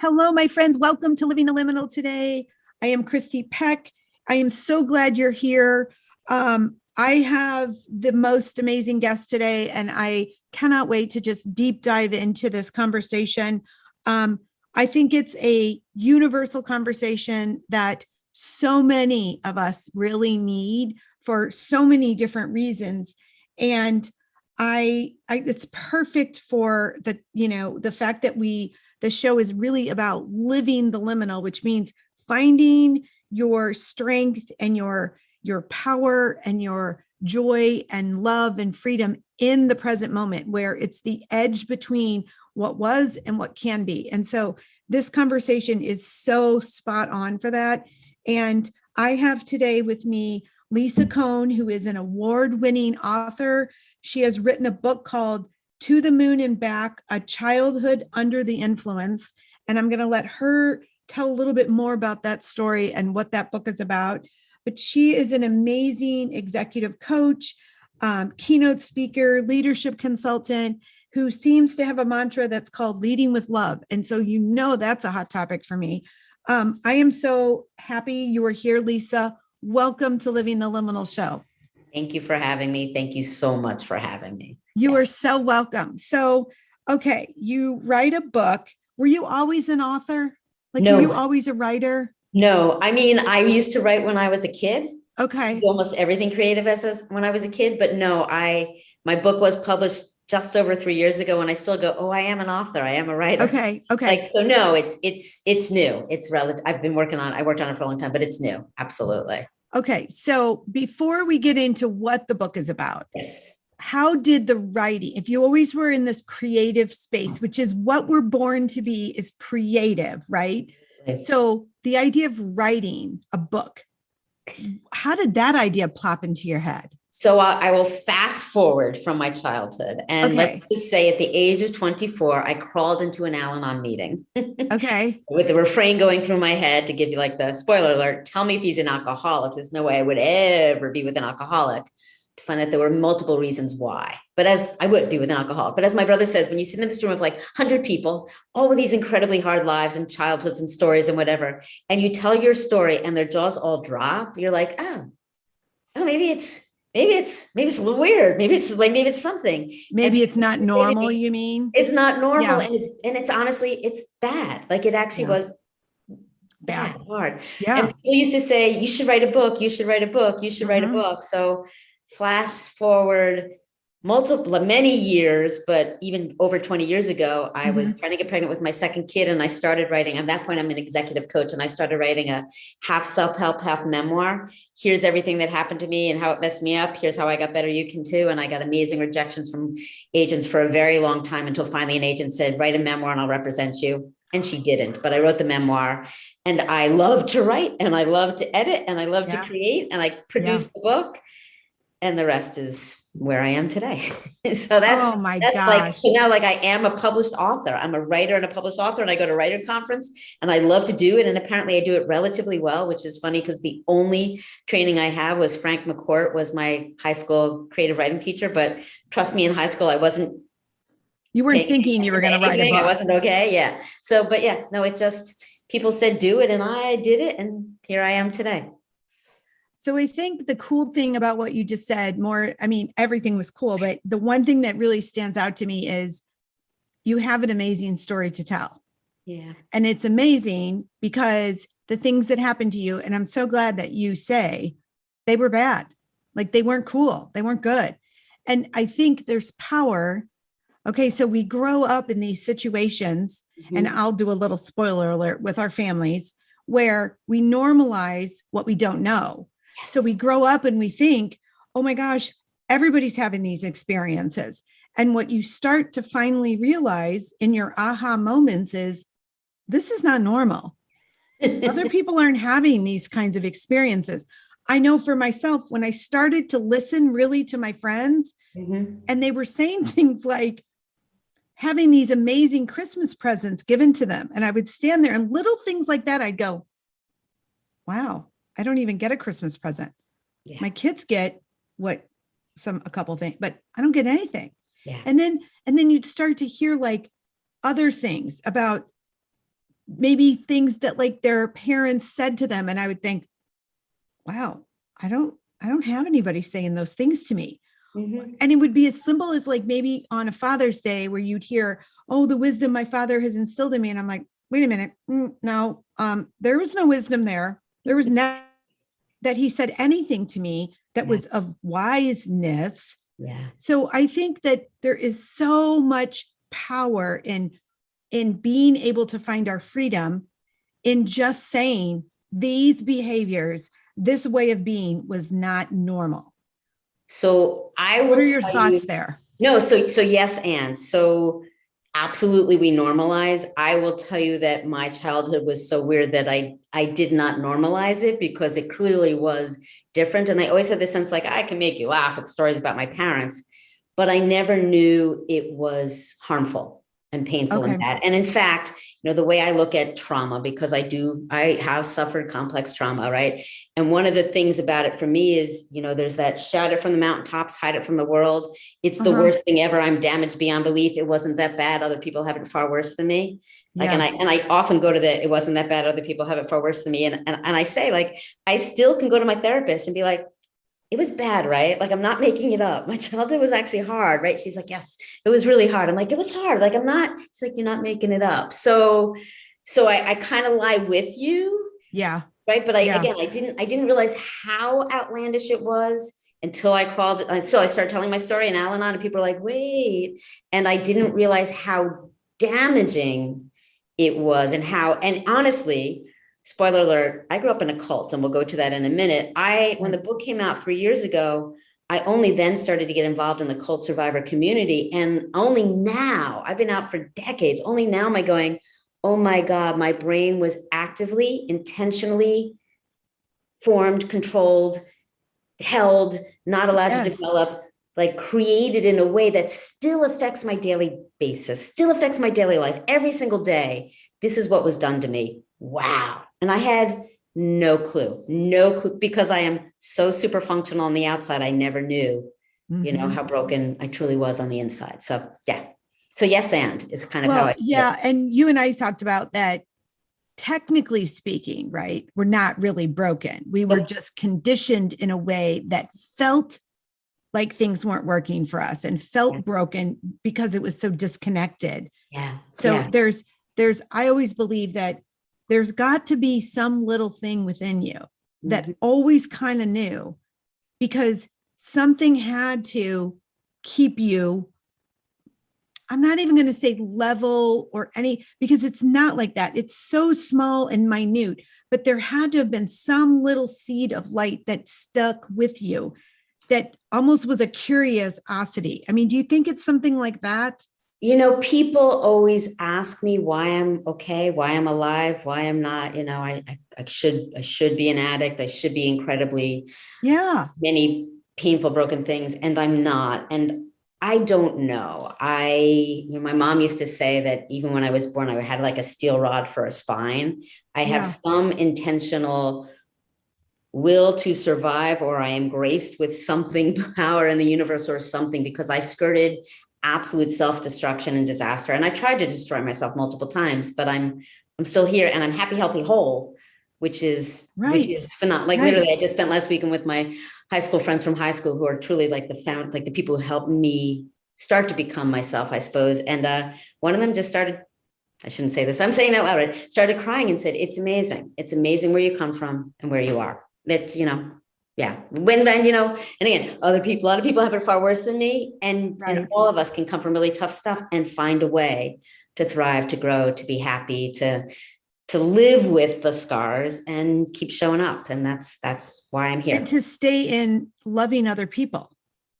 Hello, my friends. Welcome to Living the Liminal today. I am Christy Peck. I am so glad you're here. I have the most amazing guest today, and I cannot wait to just deep dive into this conversation. I think it's a universal conversation that so many of us really need for so many different reasons. And it's perfect for the fact that the show is really about living the liminal, which means finding your strength and your power and your joy and love and freedom in the present moment, where it's the edge between what was and what can be. And so this conversation is so spot on for that. And I have today with me Lisa Kohn, who is an award-winning author. She has written a book called To the Moon and Back, A Childhood Under the Influence. And I'm going to let her tell a little bit more about that story and what that book is about. But she is an amazing executive coach, keynote speaker, leadership consultant, who seems to have a mantra that's called leading with love. And so, that's a hot topic for me. I am so happy you are here, Lisa. Welcome to Living the Liminal Show. Thank you for having me. Thank you so much for having me. You are so welcome. So, okay, you write a book. Were you always an author? No. Were you always a writer? No, I mean, I used to write when I was a kid. Okay. Almost everything creative as when I was a kid, but no, my book was published just over 3 years ago, and I still go, oh, I am an author. I am a writer. Okay. So no, it's new. It's relative. I worked on it for a long time, but it's new. Absolutely. Okay. So before we get into what the book is about, yes. How did the writing, if you always were in this creative space, which is what we're born to be, is creative, right? Yes. So the idea of writing a book, how did that idea plop into your head? So I will fast forward from my childhood, and let's just say at the age of 24, I crawled into an Al-Anon meeting. Okay. With the refrain going through my head to give you like the spoiler alert, tell me if he's an alcoholic. There's no way I would ever be with an alcoholic. To find that there were multiple reasons why, but as I would be with an alcoholic. But as my brother says, when you sit in this room of like 100 people, all with these incredibly hard lives and childhoods and stories and whatever, and you tell your story and their jaws all drop, you're like, oh, maybe it's a little weird. Maybe it's something. Maybe it's not normal. You mean? It's not normal. Yeah. And it's honestly, it's bad. Like it actually was bad, hard. Yeah. And people used to say, you should write a book. You should write a book. You should write a book. So flash forward many years, but even over 20 years ago, I was trying to get pregnant with my second kid. And I started writing. At that point, I'm an executive coach, and I started writing a half self-help, half memoir. Here's everything that happened to me and how it messed me up. Here's how I got better. You can too. And I got amazing rejections from agents for a very long time, until finally an agent said, write a memoir and I'll represent you. And she didn't, but I wrote the memoir, and I love to write, and I love to edit, and I love to create, and I produced the book. And the rest is where I am today. So that's like, so now, like, I am a published author. I'm a writer and a published author, and I go to writer conference, and I love to do it. And apparently I do it relatively well, which is funny because the only training I have was Frank McCourt was my high school creative writing teacher. But trust me, in high school, you weren't thinking you were going to write a book. I wasn't okay. Yeah. So, but yeah, no, people said, do it. And I did it. And here I am today. So I think the cool thing about what you just said, everything was cool, but the one thing that really stands out to me is you have an amazing story to tell. Yeah. And it's amazing because the things that happened to you, and I'm so glad that you say they were bad. Like, they weren't cool. They weren't good. And I think there's power. Okay. So we grow up in these situations, and I'll do a little spoiler alert with our families, where we normalize what we don't know. Yes. So we grow up and we think, oh my gosh, everybody's having these experiences. And what you start to finally realize in your aha moments is, this is not normal. Other people aren't having these kinds of experiences. I know for myself, when I started to listen really to my friends, and they were saying things like having these amazing Christmas presents given to them. And I would stand there, and little things like that, I'd go, wow, I don't even get a Christmas present. Yeah. My kids get a couple things, but I don't get anything. Yeah. And then you'd start to hear like other things about maybe things that like their parents said to them. And I would think, wow, I don't have anybody saying those things to me. Mhm. And it would be as simple as like maybe on a Father's Day where you'd hear, oh, the wisdom my father has instilled in me. And I'm like, wait a minute. No, there was no wisdom there. There was not that he said anything to me that Yeah. was of wiseness. Yeah. So I think that there is so much power in being able to find our freedom in just saying these behaviors, this way of being was not normal. So I What will are your tell you, thoughts there? no, so yes, and so absolutely we normalize. I will tell you that my childhood was so weird that I did not normalize it because it clearly was different. And I always had this sense like I can make you laugh with stories about my parents, but I never knew it was harmful and painful Okay. and bad. And in fact, the way I look at trauma, because I have suffered complex trauma, right? And one of the things about it for me is, there's that shout it from the mountaintops, hide it from the world. It's the worst thing ever. I'm damaged beyond belief. It wasn't that bad. Other people have it far worse than me. Like, Yeah. and I often go to it wasn't that bad. Other people have it far worse than me. And I say, like, I still can go to my therapist and be like, it was bad, right? Like, I'm not making it up. My childhood was actually hard, right? She's like, yes, it was really hard. I'm like, it was hard. Like, I'm not, she's like, you're not making it up. So I kind of lie with you. Yeah. Right. But again, I didn't realize how outlandish it was until I started telling my story in Al-Anon and people are like, wait, and I didn't realize how damaging it was and honestly, spoiler alert, I grew up in a cult and we'll go to that in a minute. When the book came out 3 years ago, I only then started to get involved in the cult survivor community. And only now, I've been out for decades, only now am I going, oh my God, my brain was actively, intentionally formed, controlled, held, not allowed to develop, like created in a way that still affects my daily basis, still affects my daily life every single day. This is what was done to me. Wow. And I had no clue, because I am so super functional on the outside. I never knew, how broken I truly was on the inside. So yeah. So yes, and is kind of how I yeah. And you and I talked about that. Technically speaking, right? We're not really broken. We were just conditioned in a way that felt like things weren't working for us and felt broken because it was so disconnected. Yeah. So I always believe that there's got to be some little thing within you that always kind of knew, because something had to keep you, I'm not even going to say level or any, because it's not like that. It's so small and minute, but there had to have been some little seed of light that stuck with you that almost was a curiosity. I mean, do you think it's something like that? People always ask me why I'm okay, why I'm alive, why I'm not, I should be an addict. I should be incredibly many painful, broken things. And I'm not. And I don't know. My mom used to say that even when I was born, I had like a steel rod for a spine. I have some intentional will to survive, or I am graced with something, power in the universe or something, because I skirted absolute self-destruction and disaster. And I tried to destroy myself multiple times, but I'm still here and I'm happy, healthy, whole, which is phenomenal. Like literally, I just spent last weekend with my high school friends from high school who are truly like the people who helped me start to become myself, I suppose. And one of them just started, I shouldn't say this, I'm saying it out loud, right? Started crying and said, it's amazing. It's amazing where you come from and where you are. That, yeah. When then, and again, a lot of people have it far worse than me. And all of us can come from really tough stuff and find a way to thrive, to grow, to be happy, to live with the scars and keep showing up. And that's why I'm here. And to stay in loving other people,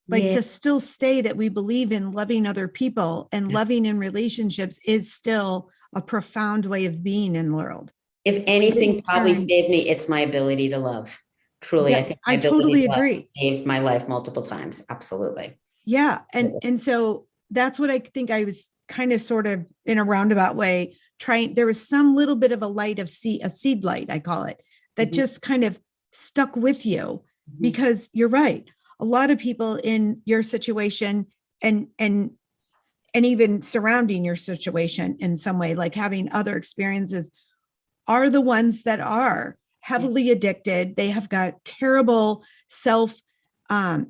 like to still stay that we believe in loving other people and loving in relationships is still a profound way of being in the world. If anything probably saved me, it's my ability to love. Truly, I think I totally agree. Saved my life multiple times. Absolutely. Yeah. And so that's what I think I was kind of sort of in a roundabout way trying. There was some little bit of a light of a seed light, I call it, that just kind of stuck with you, because you're right. A lot of people in your situation and and even surrounding your situation in some way, like having other experiences, are the ones that are heavily addicted. They have got terrible self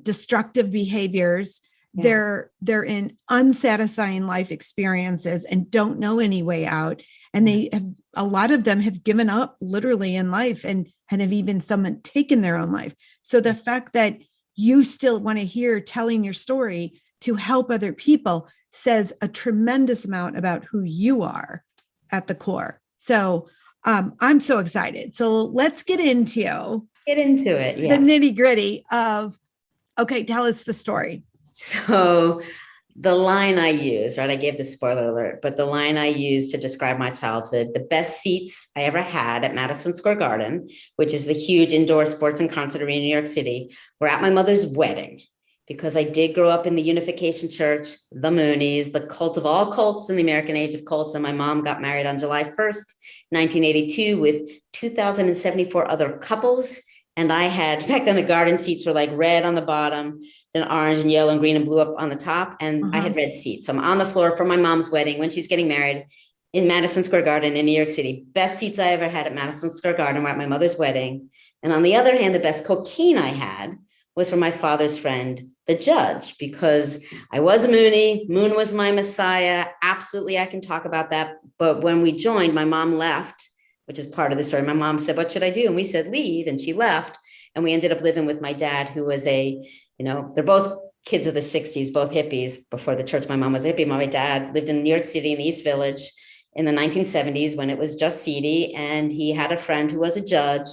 destructive behaviors. They're in unsatisfying life experiences and don't know any way out. And they have, a lot of them have given up literally in life and have even some taken their own life. So the fact that you still want to hear telling your story to help other people says a tremendous amount about who you are at the core. So I'm so excited. So let's get into it. The nitty gritty of, okay, tell us the story. So the line I use, right? I gave the spoiler alert, but the line I used to describe my childhood, the best seats I ever had at Madison Square Garden, which is the huge indoor sports and concert arena in New York City, were at my mother's wedding, because I did grow up in the Unification Church, the Moonies, the cult of all cults in the American age of cults. And my mom got married on July 1st, 1982, with 2,074 other couples. And I had, back then the garden seats were like red on the bottom, then orange and yellow and green and blue up on the top. And I had red seats. So I'm on the floor for my mom's wedding when she's getting married in Madison Square Garden in New York City. Best seats I ever had at Madison Square Garden were at my mother's wedding. And on the other hand, the best cocaine I had was from my father's friend, the judge, because I was a Moonie. Moon was my messiah. Absolutely, I can talk about that. But when we joined, my mom left, which is part of the story. My mom said, "What should I do?" And we said, "Leave." And she left. And we ended up living with my dad, who was they're both kids of the 60s, both hippies. Before the church, my mom was a hippie. My dad lived in New York City in the East Village in the 1970s when it was just seedy. And he had a friend who was a judge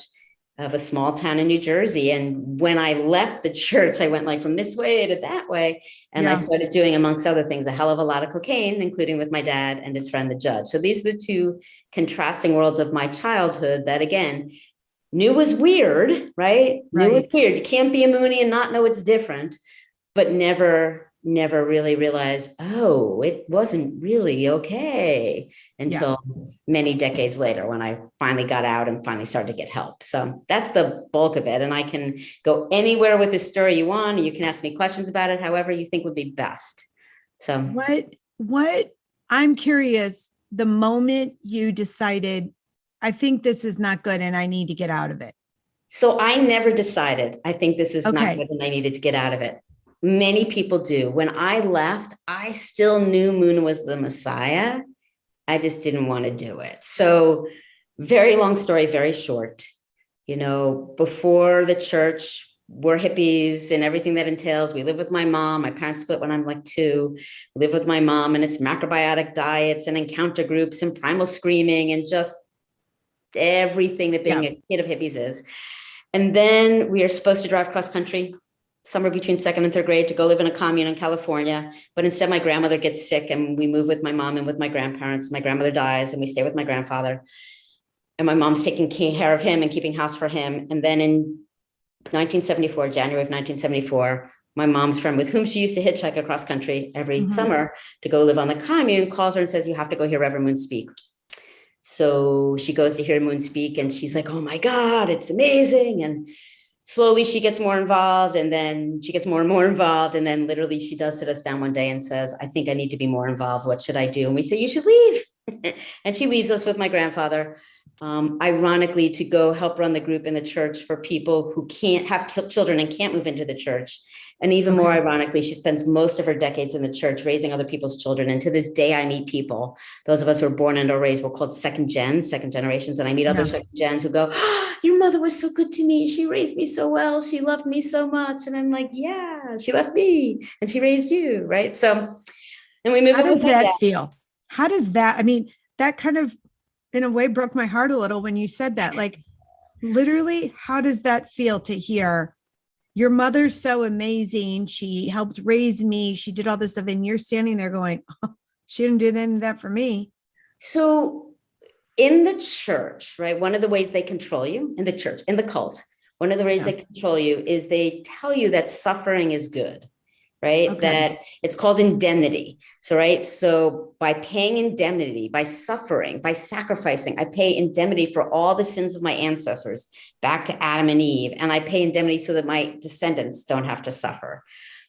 of a small town in New Jersey. And when I left the church, I went like from this way to that way. And I started doing, amongst other things, a hell of a lot of cocaine, including with my dad and his friend, the judge. So these are the two contrasting worlds of my childhood that, again, knew was weird, right? Knew was weird. You can't be a Moonie and not know it's different, but never really realized, oh, it wasn't really okay until many decades later when I finally got out and finally started to get help. So that's the bulk of it. And I can go anywhere with this story you want, or you can ask me questions about it, however you think would be best. So what I'm curious, the moment you decided, I think this is not good and I need to get out of it. So I never decided, I think this is not good and I needed to get out of it. Many people do. When I left, I still knew Moon was the Messiah. I just didn't want to do it. So very long story, very short. Before the church, we're hippies and everything that entails. We live with my mom. My parents split when I'm like 2. We live with my mom, and it's macrobiotic diets and encounter groups and primal screaming and just everything that being a kid of hippies is. And then we are supposed to drive cross country somewhere between 2nd and 3rd grade to go live in a commune in California. But instead, my grandmother gets sick and we move with my mom and with my grandparents. My grandmother dies and we stay with my grandfather. And my mom's taking care of him and keeping house for him. And then in 1974, January of 1974, my mom's friend, with whom she used to hitchhike across country every summer to go live on the commune, calls her and says, "You have to go hear Reverend Moon speak." So she goes to hear Moon speak and she's like, "Oh my God, it's amazing." And slowly she gets more involved, and then she gets more and more involved. And then literally she does sit us down one day and says, "I think I need to be more involved. What should I do?" And we say, "You should leave." And she leaves us with my grandfather, ironically, to go help run the group in the church for people who can't have children and can't move into the church. And even more ironically, she spends most of her decades in the church raising other people's children. And to this day, I meet people, those of us who are born and or raised, we're called second generations. And I meet other second gens who go, "Oh, your mother was so good to me. She raised me so well. She loved me so much." And I'm like, "Yeah, she left me and she raised you." Right. So, and we move. How does that feel? How does that, I mean, that kind of in a way broke my heart a little when you said that. Like, literally, how does that feel to hear your mother's so amazing? She helped raise me. She did all this stuff. And you're standing there going, "Oh, she didn't do any of that for me." So in the church, right, one of the ways they control you in the church, in the cult, one of the ways they control you is they tell you that suffering is good, right? That it's called indemnity. So, right. So by paying indemnity, by suffering, by sacrificing, I pay indemnity for all the sins of my ancestors back to Adam and Eve. And I pay indemnity so that my descendants don't have to suffer.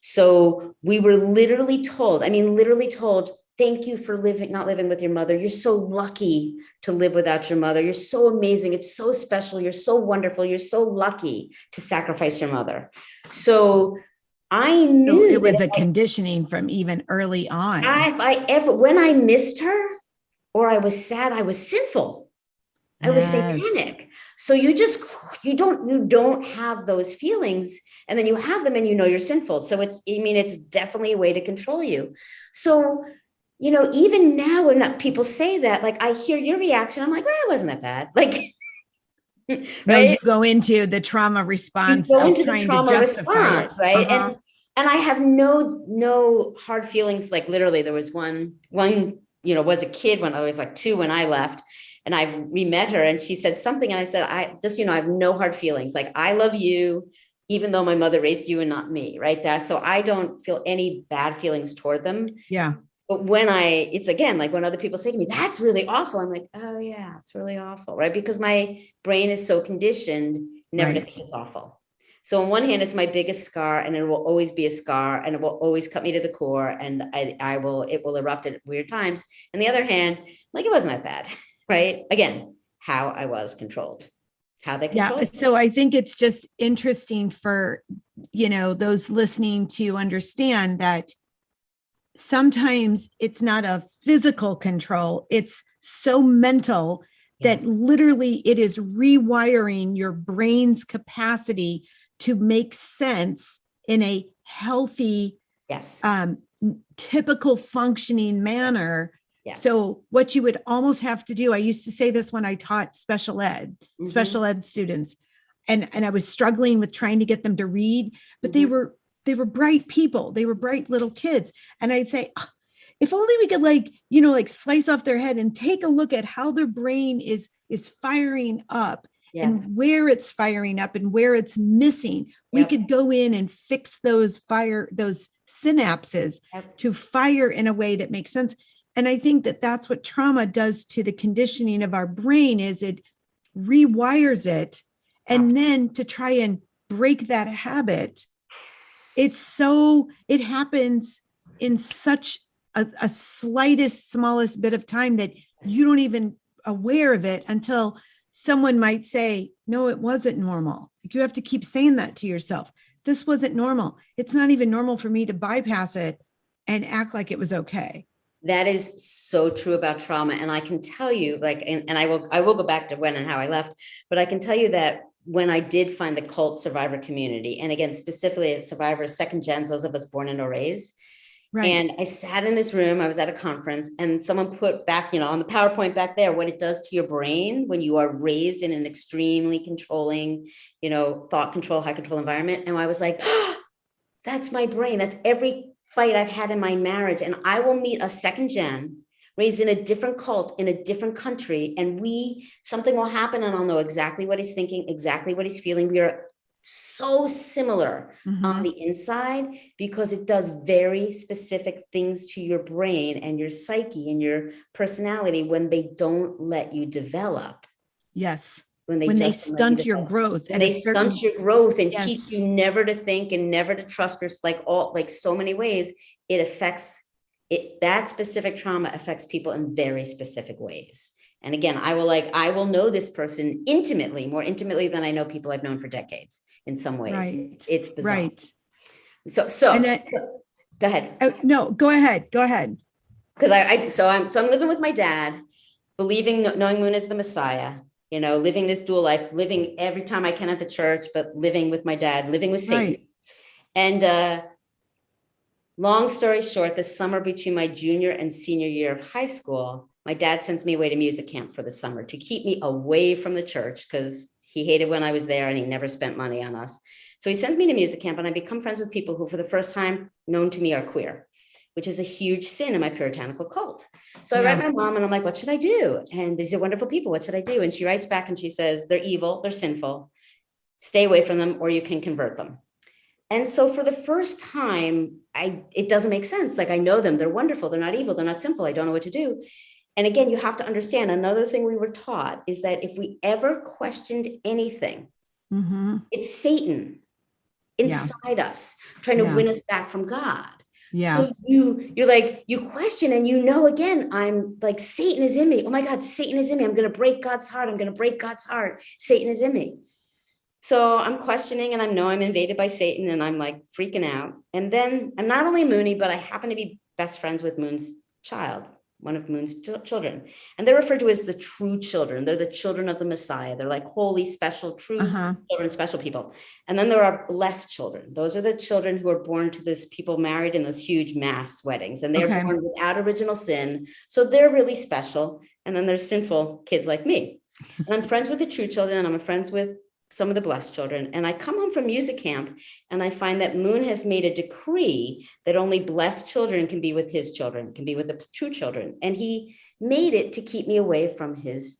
So we were literally told, thank you for not living with your mother. You're so lucky to live without your mother. You're so amazing. It's so special. You're so wonderful. You're so lucky to sacrifice your mother. So I knew it was a conditioning from even early on. When I missed her or I was sad, I was sinful. I was satanic. So you don't have those feelings, and then you have them and you're sinful. So it's definitely a way to control you. So, even now when people say that, like, I hear your reaction, I'm like, well, it wasn't that bad. Like, right? No, you go into the trauma response of trying to justify it. Right. And I have no hard feelings. Like, literally, there was one, was a kid when I was like 2 when I left, and we met her and she said something. And I said, I have no hard feelings. Like, I love you, even though my mother raised you and not me. Right there. So I don't feel any bad feelings toward them. Yeah. But it's again, like when other people say to me, that's really awful. I'm like, oh yeah, it's really awful. Right. Because my brain is so conditioned never to think it's awful. So on one hand, it's my biggest scar, and it will always be a scar, and it will always cut me to the core, and it will erupt at weird times. On the other hand, like, it wasn't that bad, right? Again, how I was controlled, how they controlled me. So I think it's just interesting for, those listening to understand that sometimes it's not a physical control. It's so mental that literally it is rewiring your brain's capacity to make sense in a healthy, typical functioning manner. Yes. So what you would almost have to do, I used to say this when I taught special ed students, and I was struggling with trying to get them to read, but they were bright people. They were bright little kids. And I'd say, if only we could slice off their head and take a look at how their brain is firing up. Yeah. And where it's firing up and where it's missing, we could go in and fix those synapses to fire in a way that makes sense. And I think that that's what trauma does to the conditioning of our brain, is it rewires it. And then to try and break that habit, it happens in such a smallest bit of time that you don't even aware of it until someone might say, no, it wasn't normal. You have to keep saying that to yourself. This wasn't normal. It's not even normal for me to bypass it and act like it was okay. That is so true about trauma. And I can tell you, and I will go back to when and how I left, but I can tell you that when I did find the cult survivor community, and again, specifically survivors, second gens, those of us born and raised. Right. And I sat in this room, I was at a conference, and someone put back, on the PowerPoint back there, what it does to your brain when you are raised in an extremely controlling, thought control, high control environment. And I was like, oh, that's my brain. That's every fight I've had in my marriage. And I will meet a second gen raised in a different cult in a different country. And something will happen, and I'll know exactly what he's thinking, exactly what he's feeling. We are so similar on the inside, because it does very specific things to your brain and your psyche and your personality when they don't let you develop. Yes. When they stunt your growth. And they stunt your growth and teach you never to think and never to trust like so many ways. It affects it. That specific trauma affects people in very specific ways. And again, I will know this person intimately, more intimately than I know people I've known for decades in some ways. Right. It's bizarre. Right. So go ahead. No, go ahead. Because I'm living with my dad, knowing Moon is the Messiah, living this dual life, living every time I can at the church, but living with my dad, living with Satan. Right. And long story short, the summer between my junior and senior year of high school, my dad sends me away to music camp for the summer to keep me away from the church, because he hated when I was there and he never spent money on us. So he sends me to music camp, and I become friends with people who for the first time known to me are queer, which is a huge sin in my puritanical cult. So I write my mom and I'm like, what should I do? And these are wonderful people. What should I do? And she writes back and she says, they're evil, they're sinful. Stay away from them, or you can convert them. And so for the first time, it doesn't make sense. Like, I know them, they're wonderful, they're not evil, they're not sinful. I don't know what to do. And again, you have to understand, another thing we were taught is that if we ever questioned anything, it's Satan. Yeah. inside us, trying to Yeah. win us back from God. Yeah. So you're like, you question and again, I'm like, Satan is in me. Oh my God, Satan is in me. I'm going to break God's heart. I'm going to break God's heart. Satan is in me. So I'm questioning and I know I'm invaded by Satan and I'm like freaking out. And then I'm not only Mooney, but I happen to be best friends with Moon's child, one of Moon's children. And they're referred to as the true children. They're the children of the Messiah. They're like holy, special, true children, special people. And then there are blessed children. Those are the children who are born to this people married in those huge mass weddings. And they're born without original sin. So they're really special. And then there's sinful kids like me. And I'm friends with the true children and I'm friends with some of the blessed children. And I come home from music camp and I find that Moon has made a decree that only blessed children can be with his children, can be with the true children. And he made it to keep me away from his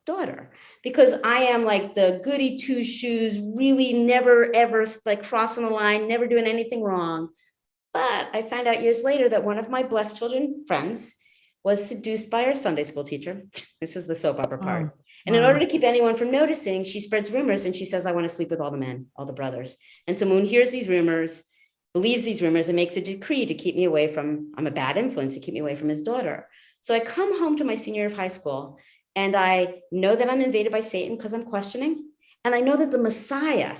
daughter because I am like the goody two shoes, really never, ever like crossing the line, never doing anything wrong. But I found out years later that one of my blessed children friends was seduced by our Sunday school teacher. This is the soap opera part. And in order to keep anyone from noticing, she spreads rumors and she says, I want to sleep with all the men, all the brothers. And so Moon hears these rumors, believes these rumors and makes a decree to keep me away from, I'm a bad influence, to keep me away from his daughter. So I come home to my senior year of high school and I know that I'm invaded by Satan because I'm questioning. And I know that the Messiah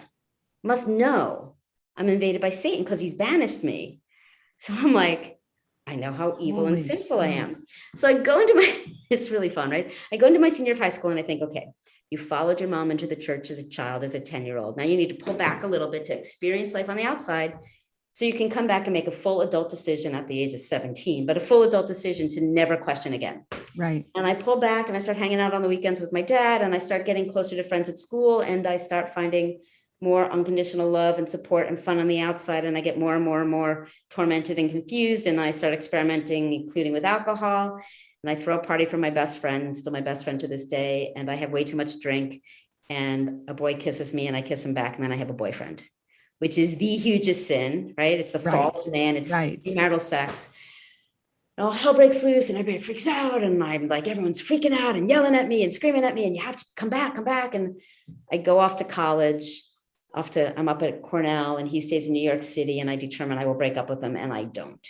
must know I'm invaded by Satan because he's banished me. So I'm like, I know how evil and sinful I am. So I go into it's really fun, right? I go into my senior year of high school and I think, okay, you followed your mom into the church as a child, as a 10-year-old. Now you need to pull back a little bit to experience life on the outside so you can come back and make a full adult decision at the age of 17, but a full adult decision to never question again. Right. And I pull back and I start hanging out on the weekends with my dad and I start getting closer to friends at school and I start finding more unconditional love and support and fun on the outside. And I get more and more and more tormented and confused. And I start experimenting, including with alcohol. And I throw a party for my best friend, still my best friend to this day. And I have way too much drink and a boy kisses me and I kiss him back. And then I have a boyfriend, which is the hugest sin, right? It's the fall of man. It's premarital sex. And all hell breaks loose and everybody freaks out. And I'm like, everyone's freaking out and yelling at me and screaming at me. And you have to come back. And I go off to college. I'm up at Cornell and he stays in New York City and I determine I will break up with him and I don't.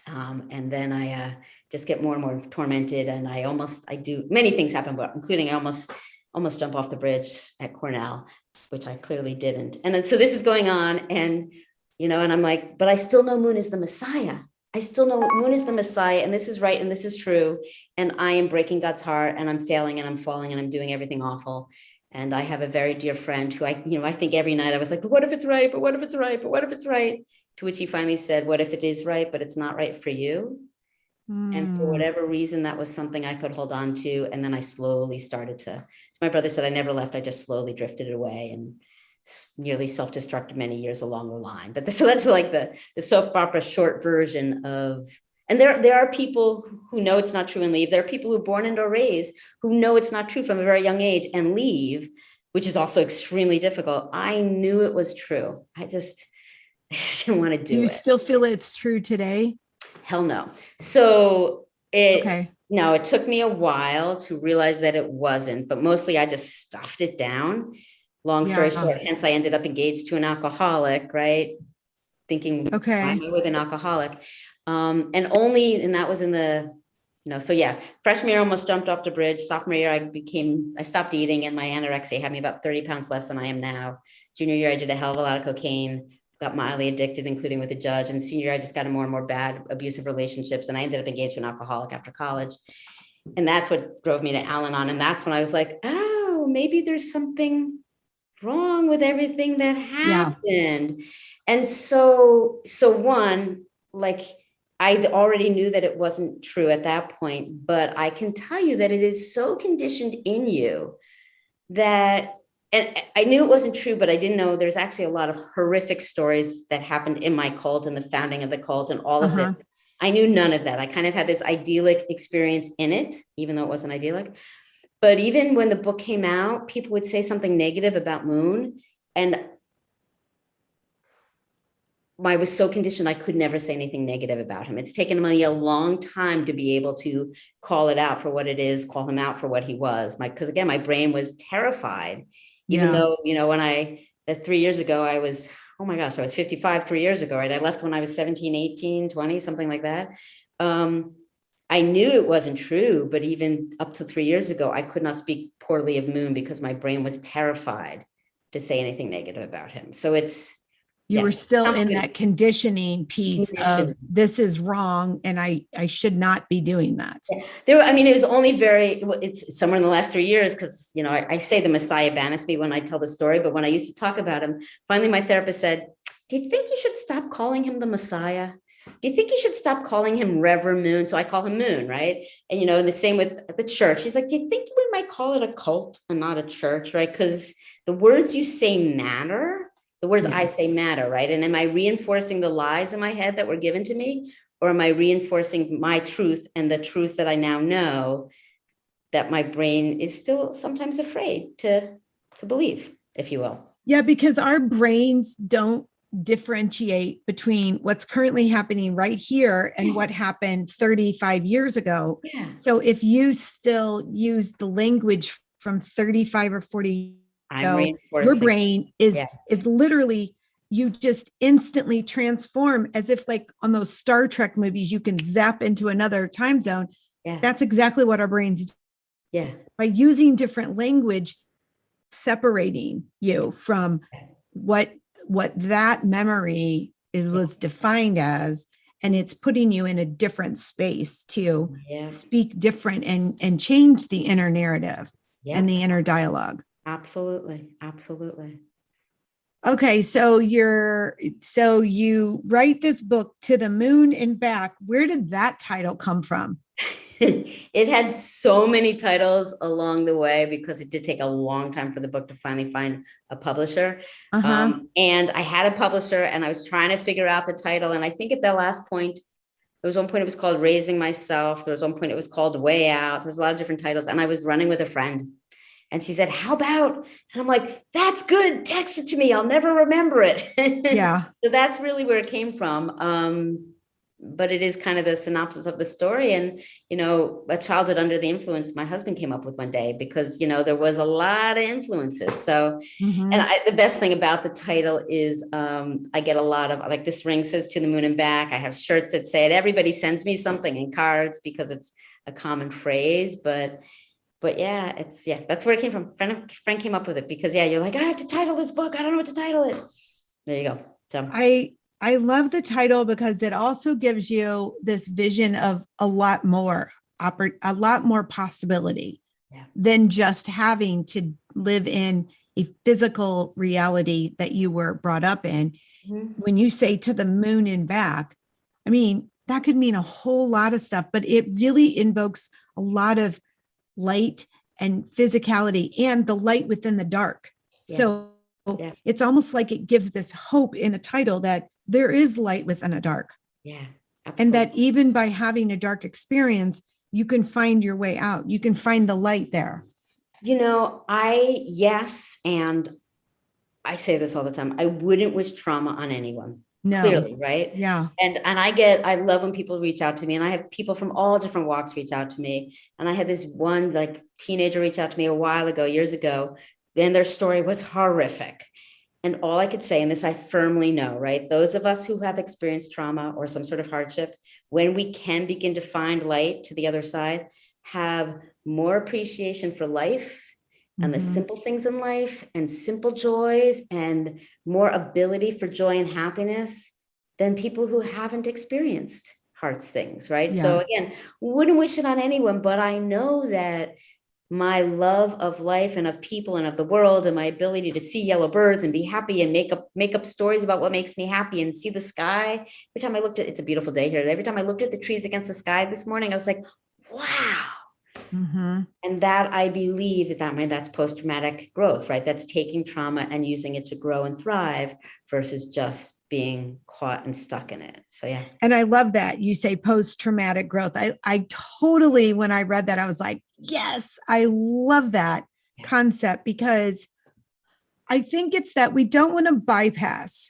And then I just get more and more tormented and I do many things happen, but including I almost jump off the bridge at Cornell, which I clearly didn't. And then, so this is going on and, and I'm like, but I still know Moon is the Messiah. I still know Moon is the Messiah and this is right. And this is true. And I am breaking God's heart and I'm failing and I'm falling and I'm doing everything awful. And I have a very dear friend who I think every night I was like, but what if it's right? But what if it's right? But what if it's right? To which he finally said, what if it is right, but it's not right for you? And for whatever reason, that was something I could hold on to. And then I slowly started to, as my brother said, I never left. I just slowly drifted away and nearly self-destructed many years along the line. But so that's like the soap opera short version of, and there are people who know it's not true and leave. There are people who are born and or raised who know it's not true from a very young age and leave, which is also extremely difficult. I knew it was true. I just didn't want to do it. Do you still feel it's true today? Hell no. So no, it took me a while to realize that it wasn't, but mostly I just stuffed it down. Long story short, hence I ended up engaged to an alcoholic, right? Thinking, why am I with an alcoholic? And that was in the, freshman year, I almost jumped off the bridge. Sophomore year, I stopped eating and my anorexia had me about 30 pounds less than I am now. Junior year, I did a hell of a lot of cocaine, got mildly addicted, including with a judge. And senior year, I just got in more and more bad, abusive relationships. And I ended up engaged to an alcoholic after college. And that's what drove me to Al-Anon. And that's when I was like, oh, maybe there's something wrong with everything that happened. And so one, like, I already knew that it wasn't true at that point, but I can tell you that it is so conditioned in you that, and I knew it wasn't true, but I didn't know there's actually a lot of horrific stories that happened in my cult and the founding of the cult and all of this. I knew none of that. I kind of had this idyllic experience in it, even though it wasn't idyllic. But even when the book came out, people would say something negative about Moon. And I was so conditioned, I could never say anything negative about him. It's taken me a long time to be able to call it out for what it is, call him out for what he was. Because again, my brain was terrified, even though, when I that 3 years ago, oh my gosh, I was 55 3 years ago, right? I left when I was 17, 18, 20, something like that. I knew it wasn't true, but even up to 3 years ago, I could not speak poorly of Moon because my brain was terrified to say anything negative about him. So you were still in that conditioning piece of this is wrong and I should not be doing that. It was only it's somewhere in the last 3 years because, I say the Messiah banished me when I tell the story, but when I used to talk about him, finally my therapist said, do you think you should stop calling him the Messiah? Do you think you should stop calling him Reverend Moon? So I call him Moon, right? And, the same with the church. He's like, do you think we might call it a cult and not a church, right? Because the words you say matter. The words I say matter, right? And am I reinforcing the lies in my head that were given to me? Or am I reinforcing my truth and the truth that I now know that my brain is still sometimes afraid to believe, if you will? Yeah, because our brains don't differentiate between what's currently happening right here and what happened 35 years ago. Yeah. So if you still use the language from 35 or 40 your brain is literally, you just instantly transform as if like on those Star Trek movies, you can zap into another time zone. Yeah. That's exactly what our brains do. Yeah. By using different language, separating you from what that memory was defined as, and it's putting you in a different space to speak different and change the inner narrative and the inner dialogue. Absolutely. Absolutely. Okay. So you write this book, To the Moon and Back. Where did that title come from? It had so many titles along the way because it did take a long time for the book to finally find a publisher. And I had a publisher and I was trying to figure out the title. And I think at that last point, there was one point it was called Raising Myself. There was one point it was called Way Out. There was a lot of different titles. And I was running with a friend. And she said, how about, and I'm like, that's good. Text it to me. I'll never remember it. Yeah. So that's really where it came from. But it is kind of the synopsis of the story. And, a childhood under the influence my husband came up with one day because, there was a lot of influences. So, and the best thing about the title is I get a lot of, like, this ring says To the Moon and Back. I have shirts that say it. Everybody sends me something in cards because it's a common phrase, but that's where it came from. Friend came up with it because you're like, I have to title this book. I don't know what to title it. There you go. So I love the title because it also gives you this vision of a lot more possibility than just having to live in a physical reality that you were brought up in. When you say To the Moon and Back, I mean, that could mean a whole lot of stuff, but it really invokes a lot of light and physicality and the light within the dark. So it's almost like it gives this hope in the title that there is light within a dark. Yeah. Absolutely. And that even by having a dark experience, you can find your way out. You can find the light there. And I say this all the time. I wouldn't wish trauma on anyone. No. Clearly, right? Yeah. And I love when people reach out to me, and I have people from all different walks reach out to me. And I had this one like teenager reach out to me a while ago, years ago, and their story was horrific. And all I could say, and this I firmly know, right? Those of us who have experienced trauma or some sort of hardship, when we can begin to find light to the other side, have more appreciation for life and the simple things in life and simple joys and more ability for joy and happiness than people who haven't experienced hard things, right? So again, wouldn't wish it on anyone, but I know that my love of life and of people and of the world and my ability to see yellow birds and be happy and make up stories about what makes me happy and see the sky. Every time I looked at, it's a beautiful day here. Every time I looked at the trees against the sky this morning, I was like, wow. And that I believe that's post-traumatic growth, right? That's taking trauma and using it to grow and thrive versus just being caught and stuck in it. So, yeah. And I love that you say post-traumatic growth. I totally, when I read that, I was like, yes, I love that concept because I think it's that we don't want to bypass,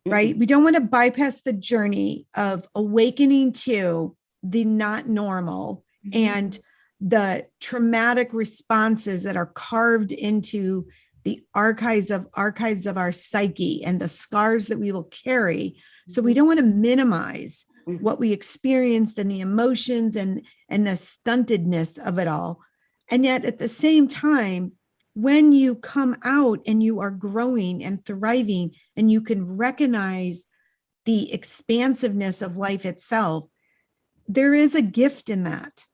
right? We don't want to bypass the journey of awakening to the not normal and the traumatic responses that are carved into the archives of our psyche and the scars that we will carry. So we don't want to minimize what we experienced and the emotions and the stuntedness of it all. And yet at the same time, when you come out and you are growing and thriving and you can recognize the expansiveness of life itself, there is a gift in that.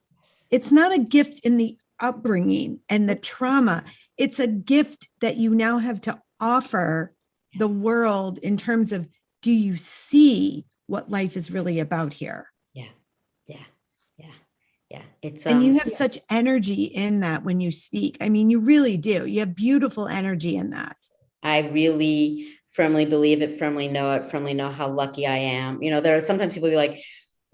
It's not a gift in the upbringing and the trauma. It's a gift that you now have to offer the world in terms of, do you see what life is really about here? Yeah. It's and you have such energy in that when you speak. I mean, you really do. You have beautiful energy in that. I really firmly believe it, firmly know how lucky I am. You know, there are sometimes people be like,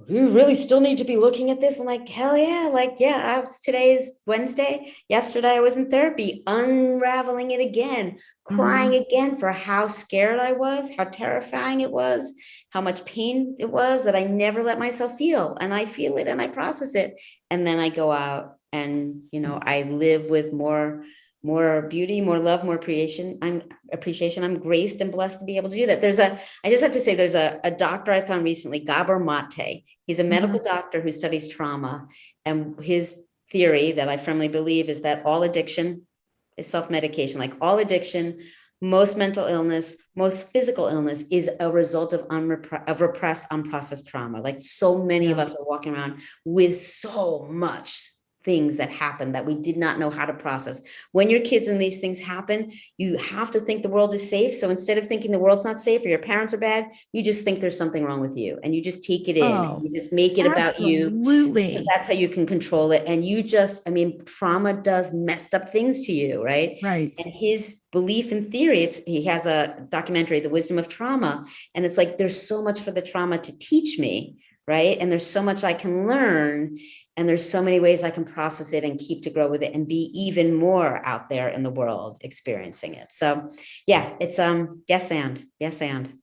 you really still need to be looking at this. I'm like, hell yeah. Like, yeah, today's Wednesday. Yesterday I was in therapy, unraveling it again, crying again for how scared I was, how terrifying it was, how much pain it was that I never let myself feel. And I feel it and I process it. And then I go out and, you know, I live with more beauty, more love, more appreciation. I'm graced and blessed to be able to do that. I just have to say, there's a doctor I found recently, Gabor Mate. He's a medical doctor who studies trauma. And his theory that I firmly believe is that all addiction is self-medication. Like all addiction, most mental illness, most physical illness is a result of repressed, unprocessed trauma. Like so many of us are walking around with so much things that happen that we did not know how to process. When your kids and these things happen, you have to think the world is safe. So instead of thinking the world's not safe or your parents are bad, you just think there's something wrong with you and you just take it in. And you just make it about you. Absolutely. That's how you can control it. And trauma does messed up things to you, right? Right. And his belief in theory, he has a documentary, The Wisdom of Trauma. And it's like, there's so much for the trauma to teach me, right? And there's so much I can learn. And there's so many ways I can process it and keep to grow with it and be even more out there in the world experiencing it. So yeah, it's yes and.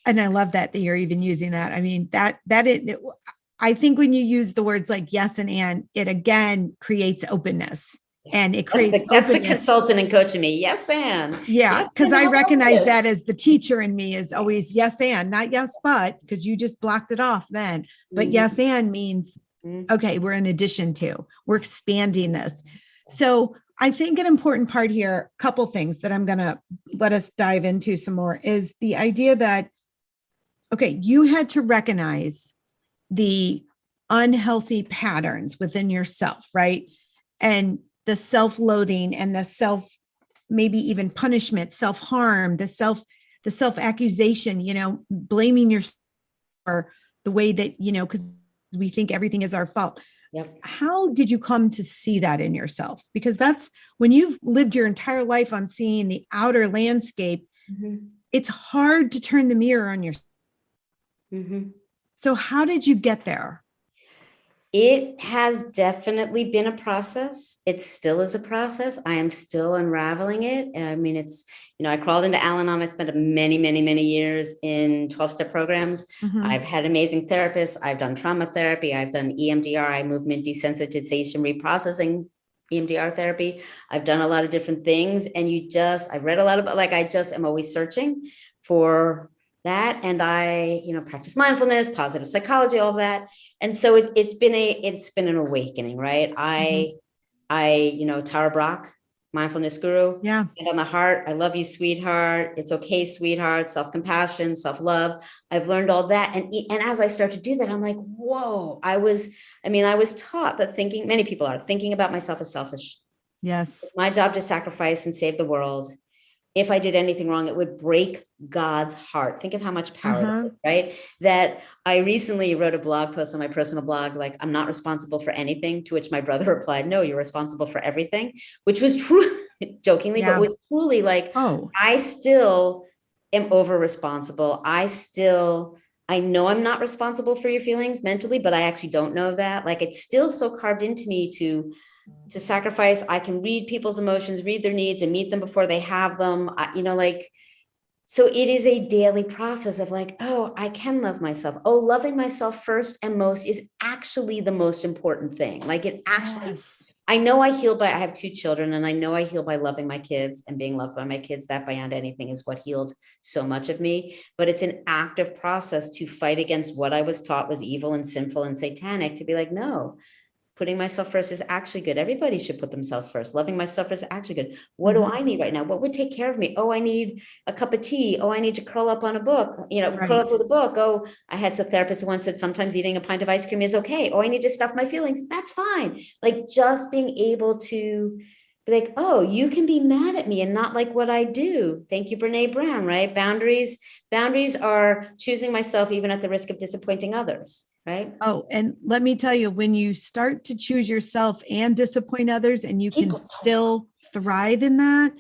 And I love that you're even using that. I mean, I think when you use the words like yes and it again creates openness. And it creates that's the consultant and coach in me. Yes and. Yeah, because I recognize that as the teacher in me is always yes and, not yes but, because you just blocked it off then. But yes and means, okay, we're in addition to, we're expanding this. So I think an important part here, a couple things that I'm going to let us dive into some more, is the idea that, okay, you had to recognize the unhealthy patterns within yourself, right? And the self-loathing and the maybe even punishment, self-harm, the self-accusation, blaming yourself for the way that, because we think everything is our fault. Yep. How did you come to see that in yourself? Because that's when you've lived your entire life on seeing the outer landscape, it's hard to turn the mirror on yourself. So how did you get there? It has definitely been a process. It still is a process. I am still unraveling it. I mean, I crawled into Al-Anon. I spent many, many, many years in 12-step programs. I've had amazing therapists. I've done trauma therapy. I've done EMDR, eye movement desensitization reprocessing, EMDR therapy. I've done a lot of different things. And I've read a lot about, I just am always searching for that. And I, practice mindfulness, positive psychology, all of that. And so it's been an awakening, right? I, Tara Brach, mindfulness guru. Yeah. And on the heart, I love you, sweetheart. It's okay, sweetheart. Self-compassion, self-love. I've learned all that. And as I start to do that, I'm like, whoa, I was taught that many people are thinking about myself as selfish. Yes. It's my job to sacrifice and save the world. If I did anything wrong, it would break God's heart. Think of how much power that is, right? That I recently wrote a blog post on my personal blog, like, I'm not responsible for anything, to which my brother replied, no, you're responsible for everything, which was true, jokingly, but was truly like, I still am over responsible. I know I'm not responsible for your feelings mentally, but I actually don't know that. Like, it's still so carved into me to sacrifice. I can read people's emotions, read their needs, and meet them before they have them. So it is a daily process of I can love myself. Loving myself first and most is actually the most important thing. I know I heal by, I have 2 children, and I know I heal by loving my kids and being loved by my kids. That beyond anything is what healed so much of me. But it's an active process to fight against what I was taught was evil and sinful and satanic, to be like, no, putting myself first is actually good. Everybody should put themselves first. Loving myself is actually good. What do I need right now? What would take care of me? Oh, I need a cup of tea. Oh, I need to curl up on a book, curl up with a book. Oh, I had a therapist who once said sometimes eating a pint of ice cream is okay. Oh, I need to stuff my feelings. That's fine. Like just being able to be like, oh, you can be mad at me and not like what I do. Thank you, Brene Brown, right? Boundaries are choosing myself even at the risk of disappointing others. Right. Oh, and let me tell you, when you start to choose yourself and disappoint others and you can still thrive in that,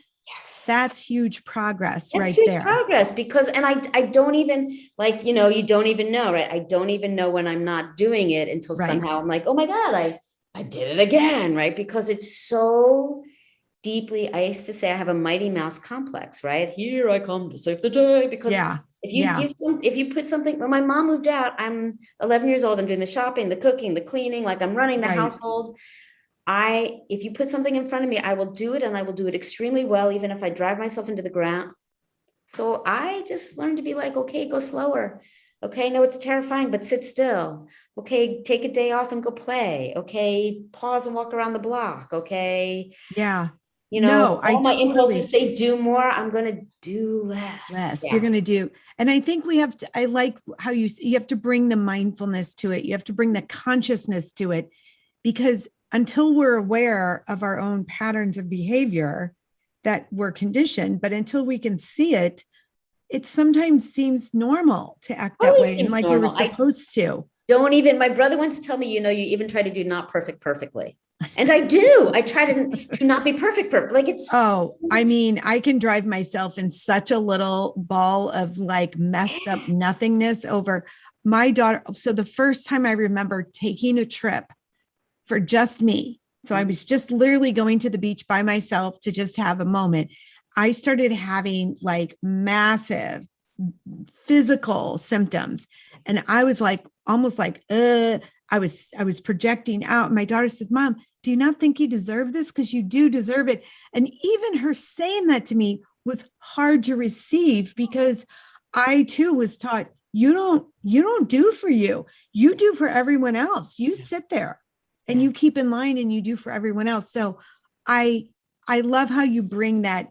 that's huge progress right there. Progress because, and I don't even like, you don't even know, right? I don't even know when I'm not doing it until somehow I'm like, oh my God, I did it again. Right. Because it's so deeply, I used to say I have a Mighty Mouse complex, right? Here I come to save the day because if you put something, when my mom moved out, I'm 11 years old. I'm doing the shopping, the cooking, the cleaning, like I'm running the household. If you put something in front of me, I will do it, and I will do it extremely well, even if I drive myself into the ground. So I just learned to be like, okay, go slower. Okay, no, it's terrifying, but sit still. Okay, take a day off and go play. Okay, pause and walk around the block. Okay. Yeah. All my impulses say do more. I'm going to do less. Yeah. You're going to do. And I think I like how you have to bring the mindfulness to it. You have to bring the consciousness to it, because until we're aware of our own patterns of behavior that we're conditioned, but until we can see it, it sometimes seems normal to act that way and like we were supposed to. My brother wants to tell me, you even try to do not perfectly. And I do. I try to not be perfect. Like it's. Oh, I mean, I can drive myself in such a little ball of like messed up nothingness over my daughter. So the first time I remember taking a trip for just me, so I was just literally going to the beach by myself to just have a moment. I started having like massive physical symptoms. And I was like, almost like, I was projecting out. My daughter said, Mom, do you not think you deserve this? Because you do deserve it. And even her saying that to me was hard to receive, because I too was taught, you don't do for you. You do for everyone else. You sit there and you keep in line and you do for everyone else. So I love how you bring that.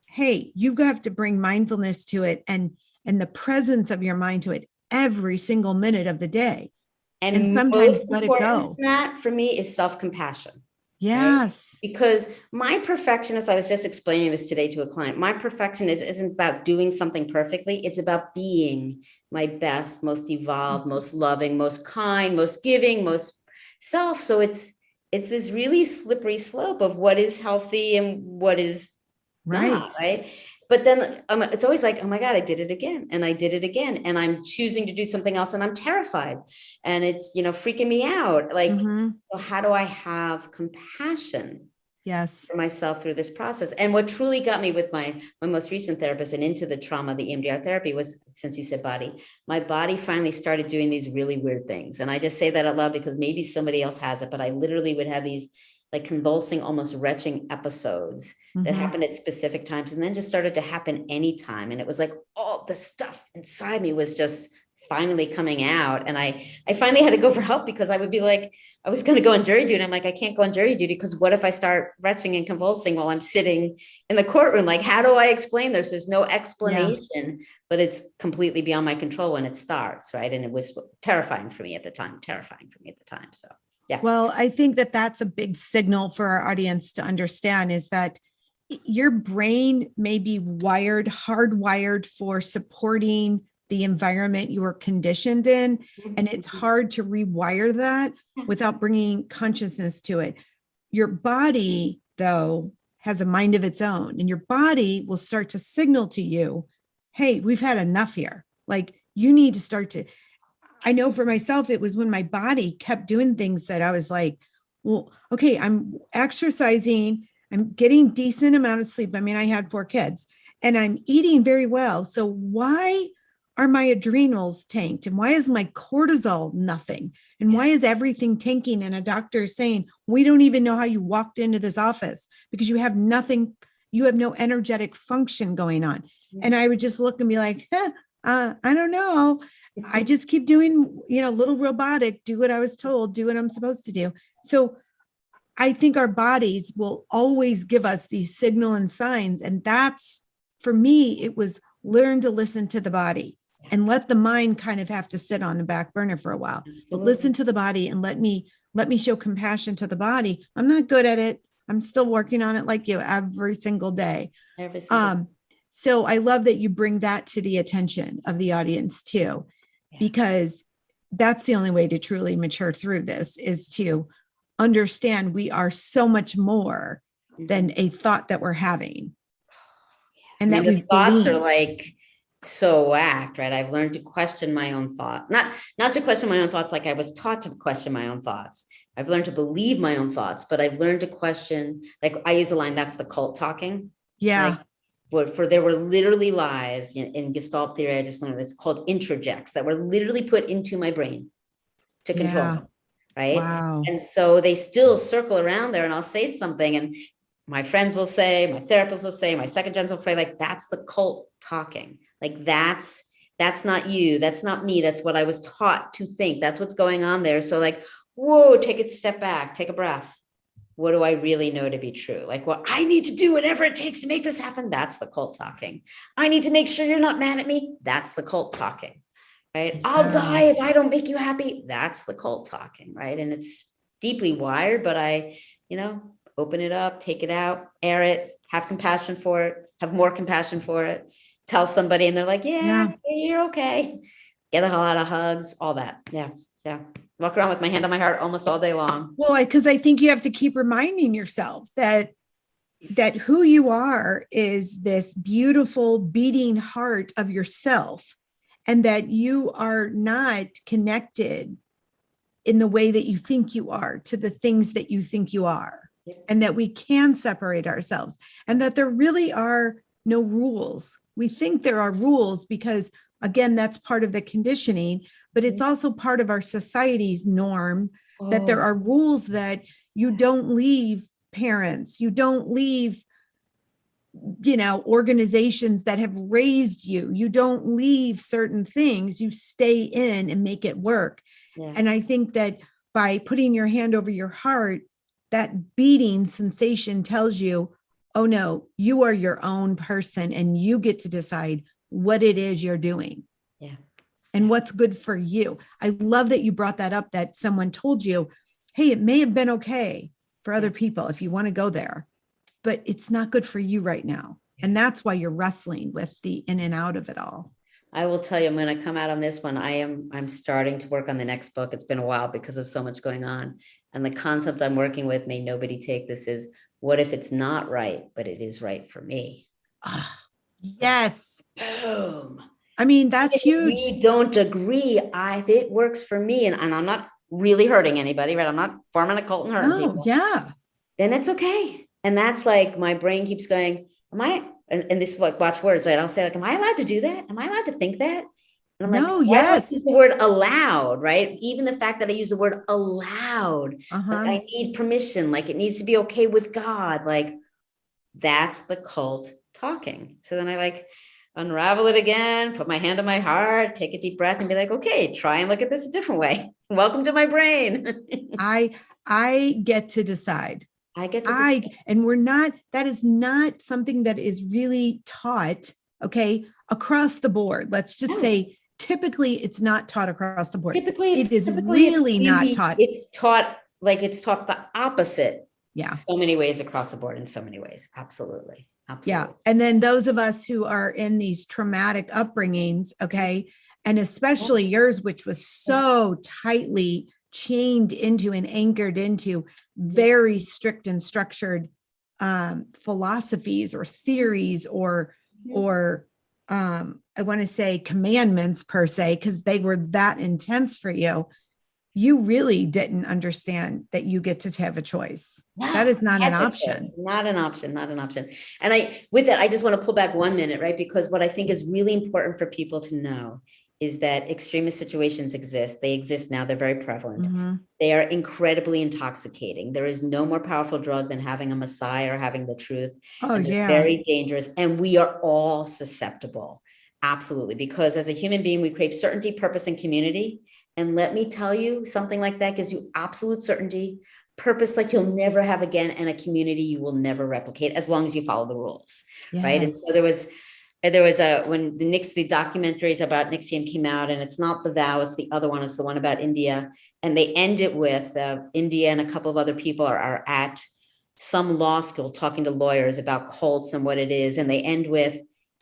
Hey, you have to bring mindfulness to it and the presence of your mind to it every single minute of the day. And sometimes let it go. That for me is self-compassion. Yes. Right? Because my perfectionist, I was just explaining this today to a client, my perfectionist isn't about doing something perfectly. It's about being my best, most evolved, most loving, most kind, most giving, most self. So it's this really slippery slope of what is healthy and what is not, right? But then it's always like, oh my God, I did it again. And I did it again. And I'm choosing to do something else. And I'm terrified. And it's, freaking me out. Like, so how do I have compassion for myself through this process? And what truly got me with my most recent therapist and into the trauma, the EMDR therapy, was, since you said body, my body finally started doing these really weird things. And I just say that out loud because maybe somebody else has it, but I literally would have these like convulsing, almost retching episodes that happened at specific times, and then just started to happen anytime. And it was like all the stuff inside me was just finally coming out. And I finally had to go for help, because I would be like, I was going to go on jury duty. And I'm like, I can't go on jury duty because what if I start retching and convulsing while I'm sitting in the courtroom? Like, how do I explain this? There's no explanation, but it's completely beyond my control when it starts. Right. And it was terrifying for me at the time. So. Yeah. Well, I think that that's a big signal for our audience to understand, is that your brain may be hardwired for supporting the environment you were conditioned in. And it's hard to rewire that without bringing consciousness to it. Your body, though, has a mind of its own, and your body will start to signal to you, hey, we've had enough here. Like, you need to start to. I know for myself, it was when my body kept doing things that I was like, well, okay, I'm exercising, I'm getting decent amount of sleep. I mean, I had 4 kids and I'm eating very well. So why are my adrenals tanked? And why is my cortisol nothing? And why is everything tanking? And a doctor is saying, we don't even know how you walked into this office because you have nothing, you have no energetic function going on. And I would just look and be like, I don't know. I just keep doing, little robotic, do what I was told, do what I'm supposed to do. So I think our bodies will always give us these signal and signs. And that's, for me, it was learn to listen to the body and let the mind kind of have to sit on the back burner for a while, but listen to the body and let me show compassion to the body. I'm not good at it. I'm still working on it like you every single day. So I love that you bring that to the attention of the audience too, because that's the only way to truly mature through this, is to understand we are so much more than a thought that we're having. And that we've thoughts are like so whacked, right? I've learned to question my own thought, not to question my own thoughts like I was taught to question my own thoughts. I've learned to believe my own thoughts, but I've learned to question, like I use the line, that's the cult talking. Yeah. For there were literally lies in Gestalt theory. I just learned this called introjects that were literally put into my brain to control them, right? Wow. And so they still circle around there, and I'll say something, and my friends will say, my therapist will say, my second gens will say, like, that's the cult talking. Like that's not you. That's not me. That's what I was taught to think. That's what's going on there. So like, whoa, take a step back, take a breath. What do I really know to be true? Like, well, I need to do whatever it takes to make this happen. That's the cult talking. I need to make sure you're not mad at me. That's the cult talking, right? I'll die if I don't make you happy. That's the cult talking, right? And it's deeply wired, but I, open it up, take it out, air it, have compassion for it, have more compassion for it, tell somebody and they're like, yeah. You're okay. Get a lot of hugs, all that. Yeah. Walk around with my hand on my heart almost all day long. Well, because I think you have to keep reminding yourself that who you are is this beautiful beating heart of yourself, and that you are not connected in the way that you think you are to the things that you think you are. And that we can separate ourselves, and that there really are no rules. We think there are rules because, again, that's part of the conditioning, but it's also part of our society's norm that there are rules that you don't leave parents, you don't leave, organizations that have raised you, you don't leave certain things, you stay in and make it work. Yeah. And I think that by putting your hand over your heart, that beating sensation tells you, oh no, you are your own person and you get to decide what it is you're doing. Yeah. And what's good for you. I love that you brought that up, that someone told you, hey, it may have been okay for other people if you want to go there, but it's not good for you right now. And that's why you're wrestling with the in and out of it all. I will tell you, I'm going to come out on this one. I'm starting to work on the next book. It's been a while because of so much going on. And the concept I'm working with, may nobody take this, is what if it's not right, but it is right for me? Yes. Boom. I mean, that's huge. We don't agree. If it works for me, and I'm not really hurting anybody, right? I'm not forming a cult and hurting people. Yeah. Then it's okay. And that's like, my brain keeps going, and this is like, watch words, right? I'll say like, am I allowed to do that? Am I allowed to think that? And I'm like, yes. Use the word allowed, right? Even the fact that I use the word allowed, like I need permission, like it needs to be okay with God. Like that's the cult talking. So then I like unravel it again, put my hand on my heart, take a deep breath and be like, okay, try and look at this a different way. Welcome to my brain. I get to decide. And that is not something that is really taught, okay, across the board. Let's just say, typically it's not taught across the board. It is really not taught. It's taught the opposite. Yeah. So many ways across the board in so many ways. Absolutely. Yeah. And then those of us who are in these traumatic upbringings, okay, and especially yours, which was so tightly chained into and anchored into very strict and structured philosophies or theories or I want to say commandments per se, because they were that intense for you. you really didn't understand that you get to have a choice. No, That is not an never should. option. Not an option, not an option. And with that, I just want to pull back 1 minute, right? Because what I think is really important for people to know is that extremist situations exist. They exist now. They're very prevalent. Mm-hmm. They are incredibly intoxicating. There is no more powerful drug than having a messiah or having the truth. Oh, and they're yeah. very dangerous. And we are all susceptible. Absolutely. Because as a human being, we crave certainty, purpose, and community. And let me tell you, something like that gives you absolute certainty, purpose like you'll never have again, and a community you will never replicate as long as you follow the rules. Yes. Right. And so there was when the documentaries about NXIVM came out, and it's not The Vow, it's the other one, it's the one about India. And they end it with India and a couple of other people are at some law school talking to lawyers about cults and what it is. And they end with,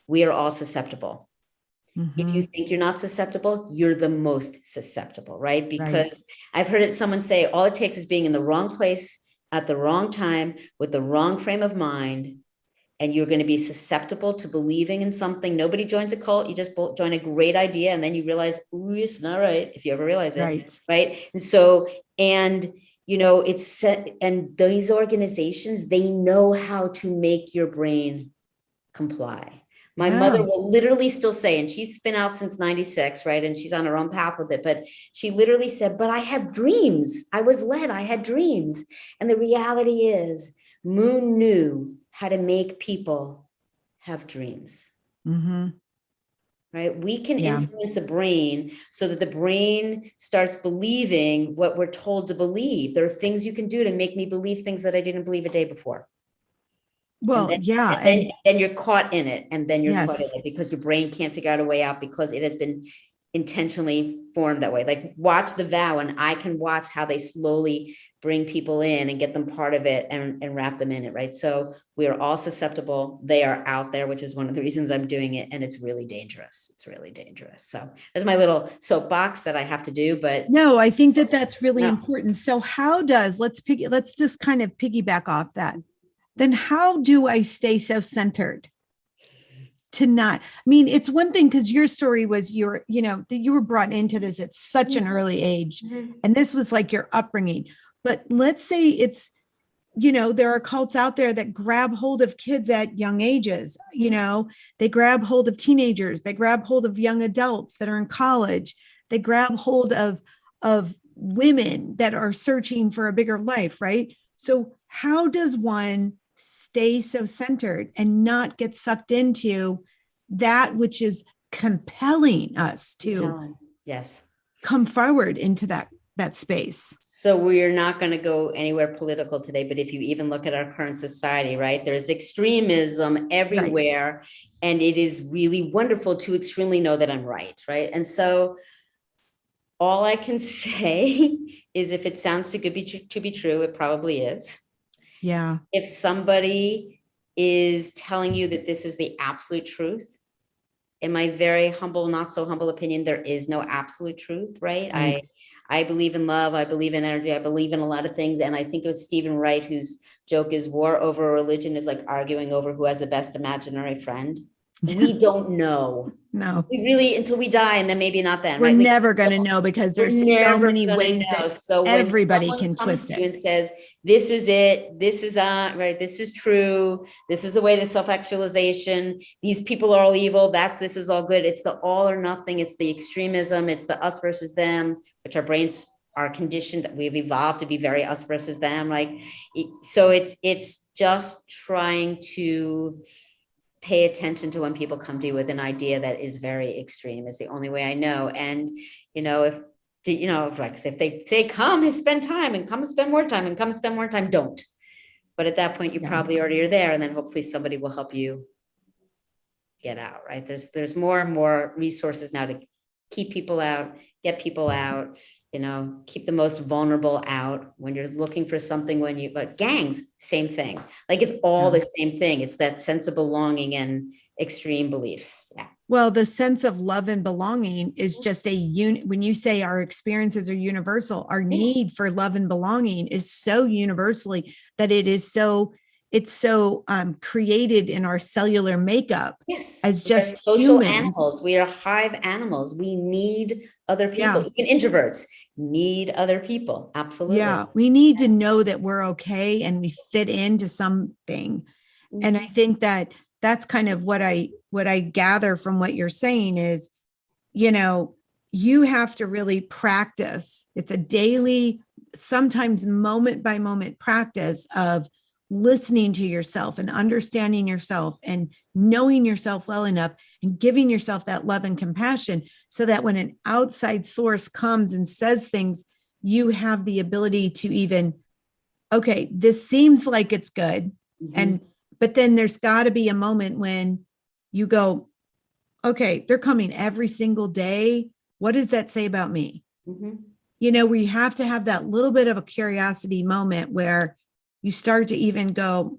we are all susceptible. Mm-hmm. If you think you're not susceptible, you're the most susceptible, right? Because I've heard someone say, all it takes is being in the wrong place at the wrong time with the wrong frame of mind, and you're going to be susceptible to believing in something. Nobody joins a cult. You just join a great idea, and then you realize, ooh, it's not right, if you ever realize it, right? And so, and it's set, and these organizations, they know how to make your brain comply. My mother will literally still say, and she's been out since 96, right? And she's on her own path with it, but she literally said, but I have dreams. I was led, I had dreams. And the reality is, Moon knew how to make people have dreams. Mm-hmm. Right? We can influence the brain so that the brain starts believing what we're told to believe. There are things you can do to make me believe things that I didn't believe a day before. Well, and then you're caught in it, and then you're caught in it because your brain can't figure out a way out because it has been intentionally formed that way. Like, watch The Vow, and I can watch how they slowly bring people in and get them part of it and wrap them in it, right? So we are all susceptible. They are out there, which is one of the reasons I'm doing it, and it's really dangerous. It's really dangerous. So there's my little soapbox that I have to do, but no, I think that's really important. So how does let's just kind of piggyback off that. Then how do I stay so centered to not, I mean, it's one thing because your story was you were brought into this at such an early age, and this was like your upbringing. But let's say it's, there are cults out there that grab hold of kids at young ages, they grab hold of teenagers, they grab hold of young adults that are in college, they grab hold of women that are searching for a bigger life, right? So how does one stay so centered and not get sucked into that which is compelling us to come forward into that space? So we're not going to go anywhere political today, but if you even look at our current society, right, there's extremism everywhere, and it is really wonderful to extremely know that I'm right? And so all I can say is, if it sounds too good to be true, it probably is. Yeah. If somebody is telling you that this is the absolute truth, in my very humble, not so humble opinion, there is no absolute truth, right? I believe in love. I believe in energy. I believe in a lot of things. And I think it was Stephen Wright, whose joke is, war over religion is like arguing over who has the best imaginary friend. We don't know. No, we really, until we die, and then maybe not then. We're never going to know, because there's so many ways that everybody can twist it. And says, this is it, this is right, this is true, this is the way to self-actualization, these people are all evil, this is all good. It's the all or nothing. It's the extremism. It's the us versus them, which our brains are conditioned. We've evolved to be very us versus them. So it's just trying to pay attention to when people come to you with an idea that is very extreme, is the only way I know. And, if they say, come and spend time, and come and spend more time, and come and spend more time, don't. But at that point, you probably already are there. And then hopefully somebody will help you get out, right? There's more and more resources now to keep people out, get people out, keep the most vulnerable out when you're looking for something. But gangs, same thing. It's all the same thing. It's that sense of belonging and extreme beliefs. Yeah. Well, the sense of love and belonging is just when you say our experiences are universal, our need for love and belonging is so universally that it is so it's so created in our cellular makeup Yes, as we are just social humans. animals. We are hive animals. We need other people. Yeah. Even introverts need other people. Absolutely. Yeah. We need to know that we're okay and we fit into something. And I Mhm. think that that's kind of what I gather from what you're saying is, you know, you have to really practice. It's a daily, sometimes moment by moment practice of listening to yourself and understanding yourself and knowing yourself well enough and giving yourself that love and compassion so that when an outside source comes and says things, you have the ability to even, okay, this seems like it's good. Mhm. And, but then there's got to be a moment when you go, okay, they're coming every single day. What does that say about me? Mhm. You know, we have to have that little bit of a curiosity moment where you start to even go,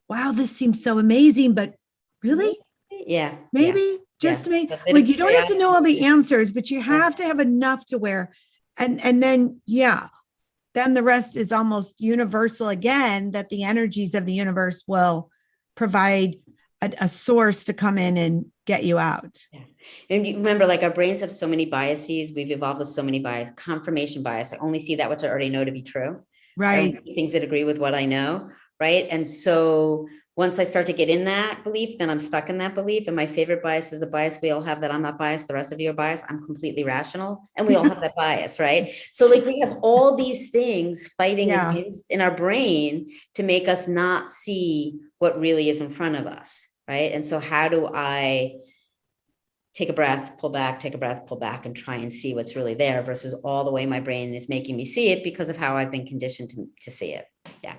wow, this seems so amazing, but really? Yeah, yeah, Maybe yeah. just me. A bit Like of you don't have to know curiosity. all the answers, but you Yeah. have to have enough to where, and then yeah, then the rest is almost universal again, that the energies of the universe will provide a source to come in and get you out. Yeah. And you remember, like, our brains have so many biases. We've evolved with so many bias, confirmation bias. I only see that which I already know to be true. I only Right. see things that agree with what I know. Right. And so once I start to get in that belief, then I'm stuck in that belief. And my favorite bias is the bias we all have, that I'm not biased. The rest of you are biased. I'm completely rational. And we all have that bias. Right. So like we have all these things fighting Yeah. against in our brain to make us not see what really is in front of us. Right. And so how do I take a breath, pull back, take a breath, pull back, and try and see what's really there versus all the way my brain is making me see it because of how I've been conditioned to see it. Yeah.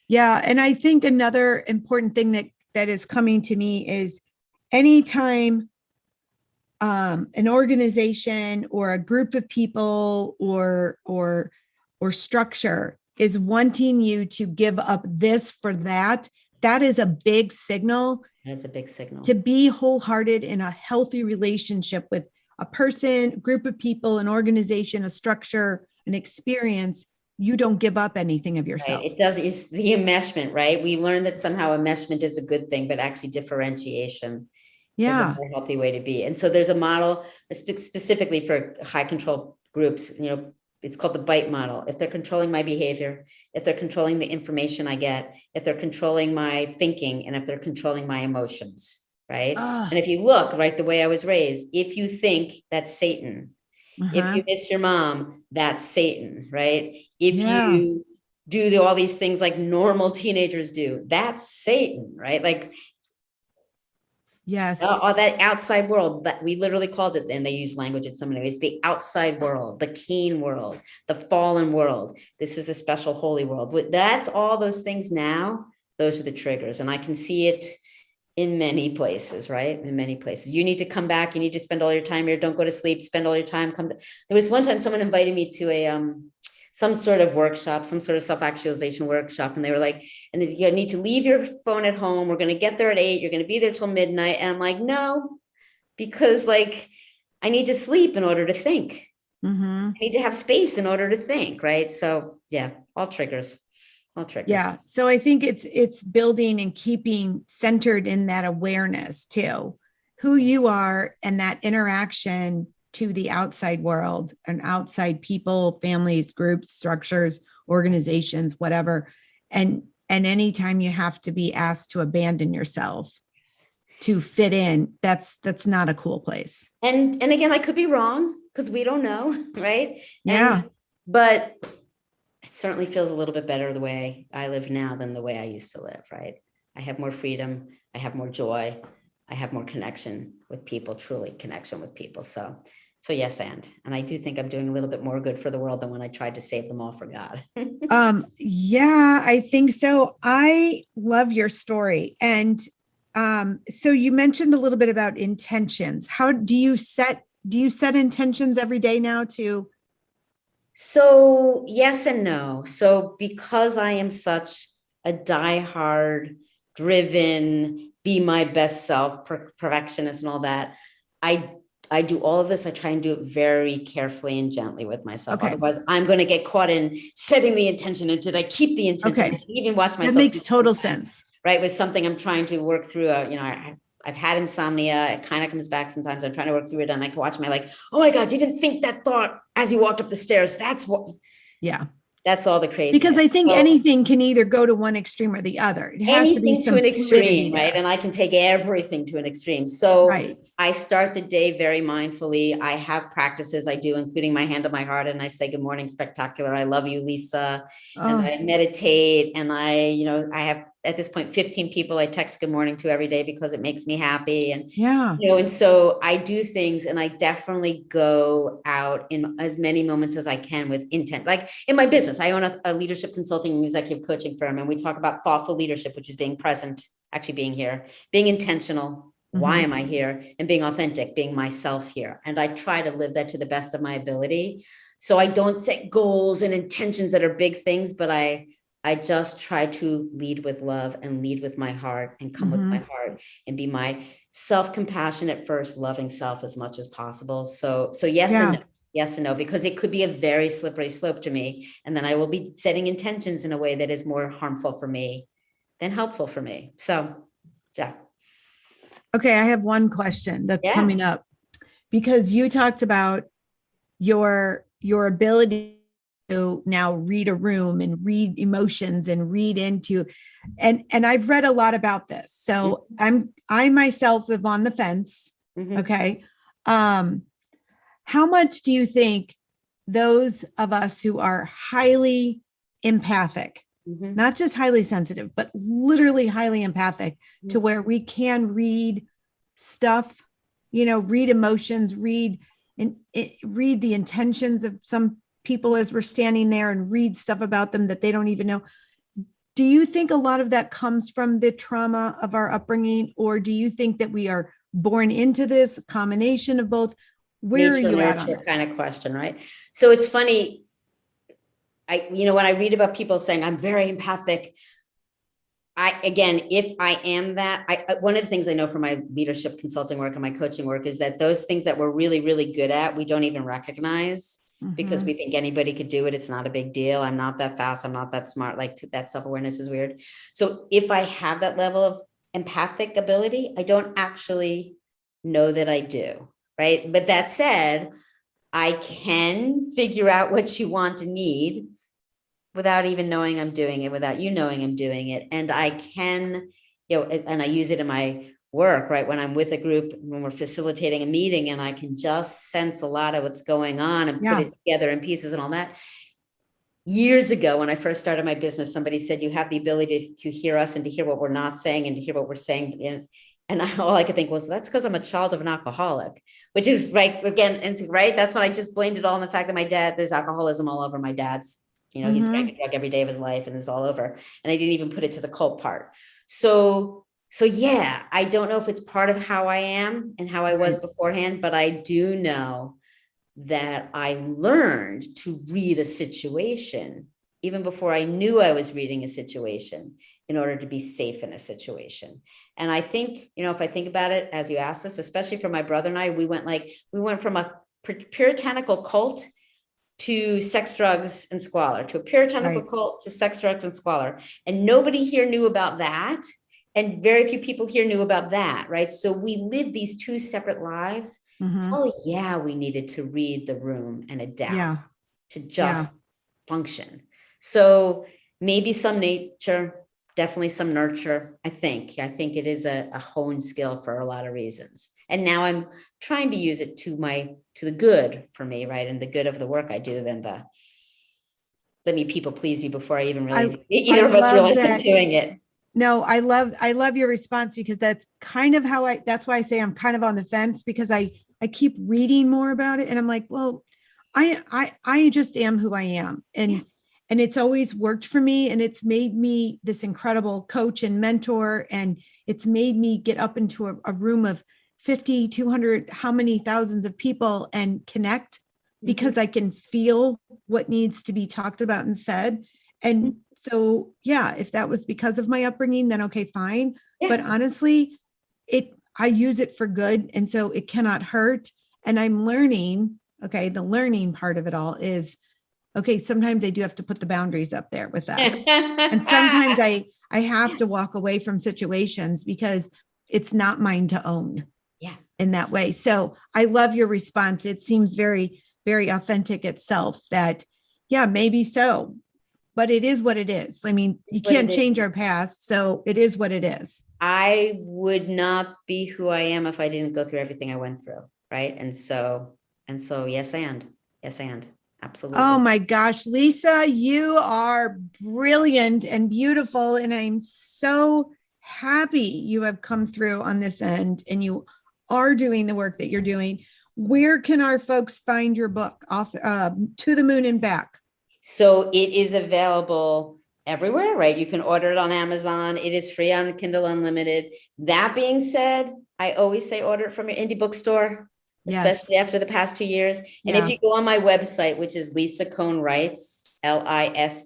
Yeah. And I think another important thing that is coming to me is anytime an organization or a group of people or structure is wanting you to give up this for that, that is a big signal. That's a big signal. To be wholehearted in a healthy relationship with a person, group of people, an organization, a structure, an experience, you don't give up anything of yourself. Right. It does. It's the enmeshment, right? We learned that somehow enmeshment is a good thing, but actually differentiation is a Yeah. more healthy way to be. And so there's a model specifically for high control groups, it's called the bite model. If they're controlling my behavior, if they're controlling the information I get, if they're controlling my thinking, and if they're controlling my emotions, right? And if you look, right, the way I was raised, if you think, that's Satan. If you miss your mom, that's Satan, right? If Yeah. you do all these things like normal teenagers do, that's Satan, right? Like, Yes. that outside world, that we literally called it, and they use language in so many ways, the outside world, the Cain world, the fallen world. This is a special holy world. That's all those things now. Those are the triggers. And I can see it in many places, right? In many places. You need to come back. You need to spend all your time here. Don't go to sleep. Spend all your time. There was one time someone invited me to some sort of workshop, some sort of self-actualization workshop. And they were like, and you need to leave your phone at home. We're going to get there at 8. You're going to be there till midnight. And I'm like, no, because like, I need to sleep in order to think. Mm-hmm. I need to have space in order to think. Right. So yeah, all triggers. Yeah. So I think it's building and keeping centered in that awareness too, who you are and that interaction to the outside world and outside people, families, groups, structures, organizations, whatever. And anytime you have to be asked to abandon yourself to fit in, that's not a cool place. And again, I could be wrong because we don't know, right? Yeah. But it certainly feels a little bit better the way I live now than the way I used to live, right? I have more freedom. I have more joy. I have more connection with people, truly connection with people. So yes, and I do think I'm doing a little bit more good for the world than when I tried to save them all for God. Yeah, I think so. I love your story. And so you mentioned a little bit about intentions. How do you set intentions every day now to? So yes and no. So because I am such a diehard, driven, be my best self, perfectionist and all that, I I do all of this. I try and do it very carefully and gently with myself. Okay. Otherwise, I'm going to get caught in setting the intention. And did I keep the intention? Okay. I can even watch myself. That makes total sense. Right. With something I'm trying to work through. I've had insomnia. It kind of comes back sometimes. I'm trying to work through it. And I can watch my oh my God, you didn't think that thought as you walked up the stairs. That's what. Yeah. That's all the crazy. Because I think anything can either go to one extreme or the other. It has to be anything some to an extreme, there. right? And I can take everything to an extreme. So Right. I start the day very mindfully. I have practices I do, including my hand on my heart, and I say, "Good morning, spectacular. I love you, Lisa." And I meditate, and I have at this point 15 people I text good morning to every day because it makes me happy. And and so I do things, and I definitely go out in as many moments as I can with intent. Like in my business, I own a leadership consulting and executive coaching firm, and we talk about thoughtful leadership, which is being present, actually being here, being intentional. Why am I here? And being authentic, being myself here. And I try to live that to the best of my ability. So I don't set goals and intentions that are big things, but I just try to lead with love and lead with my heart and come with my heart and be my self-compassionate first, loving self as much as possible. So yes and no. Yes and no, because it could be a very slippery slope to me. And then I will be setting intentions in a way that is more harmful for me than helpful for me. So, yeah. Okay, I have one question that's coming up, because you talked about your ability to now read a room and read emotions and read into, and I've read a lot about this. So I myself live on the fence. Okay. How much do you think those of us who are highly empathic, not just highly sensitive, but literally highly empathic, to where we can read stuff, read emotions, read the intentions of some people as we're standing there, and read stuff about them that they don't even know. Do you think a lot of that comes from the trauma of our upbringing, or do you think that we are born into this combination of both? Where are you at on that kind of question, right? So it's funny. When I read about people saying I'm very empathic, if I am that, one of the things I know from my leadership consulting work and my coaching work is that those things that we're really, really good at, we don't even recognize because we think anybody could do it. It's not a big deal. I'm not that fast. I'm not that smart. That self-awareness is weird. So if I have that level of empathic ability, I don't actually know that I do. Right. But that said, I can figure out what you want and need without even knowing I'm doing it, without you knowing I'm doing it. And I can, and I use it in my work, right? When I'm with a group, when we're facilitating a meeting, and I can just sense a lot of what's going on and put it together in pieces and all that. Years ago, when I first started my business, somebody said, you have the ability to hear us and to hear what we're not saying and to hear what we're saying. And all I could think was, that's because I'm a child of an alcoholic, which is right. Again, and right. That's when I just blamed it all on the fact that there's alcoholism all over my dad's, he's drank a drug every day of his life and it's all over. And I didn't even put it to the cult part. So yeah, I don't know if it's part of how I am and how I was beforehand, but I do know that I learned to read a situation even before I knew I was reading a situation in order to be safe in a situation. And I think, if I think about it, as you asked this, especially for my brother and I, we went from a puritanical cult to sex, drugs, and squalor, to a puritanical cult to sex, drugs, and squalor. And nobody here knew about that. And very few people here knew about that, right? So we lived these two separate lives. Oh yeah, we needed to read the room and adapt to just function. So maybe some nature, definitely some nurture. I think it is a honed skill for a lot of reasons. And now I'm trying to use it to the good for me, right? And the good of the work I do than the let me people please you before I even realize either of us realize I'm doing it. No, I love your response, because that's kind of that's why I say I'm kind of on the fence, because I keep reading more about it and I'm like, well, I just am who I am. And it's always worked for me, and it's made me this incredible coach and mentor. And it's made me get up into a room of 50, 200, how many thousands of people and connect, because I can feel what needs to be talked about and said. And so, if that was because of my upbringing, then okay, fine. But honestly, I use it for good. And so it cannot hurt. And I'm learning, okay, the learning part of it all is, okay, sometimes I do have to put the boundaries up there with that. And sometimes I have to walk away from situations because it's not mine to own. Yeah. In that way. So I love your response. It seems very, very authentic itself that, yeah, maybe so, but it is what it is. I mean, you can't change our past. So it is what it is. I would not be who I am if I didn't go through everything I went through. Right. And so, yes, and absolutely. Oh my gosh, Lisa, you are brilliant and beautiful. And I'm so happy you have come through on this end and you are doing the work that you're doing. Where can our folks find your book, To the Moon and Back? So it is available everywhere, right? You can order it on Amazon. It is free on Kindle Unlimited. That being said, I always say order it from your indie bookstore, especially after the past 2 years. And if you go on my website, which is Lisa Kohn Writes, LISAKOHN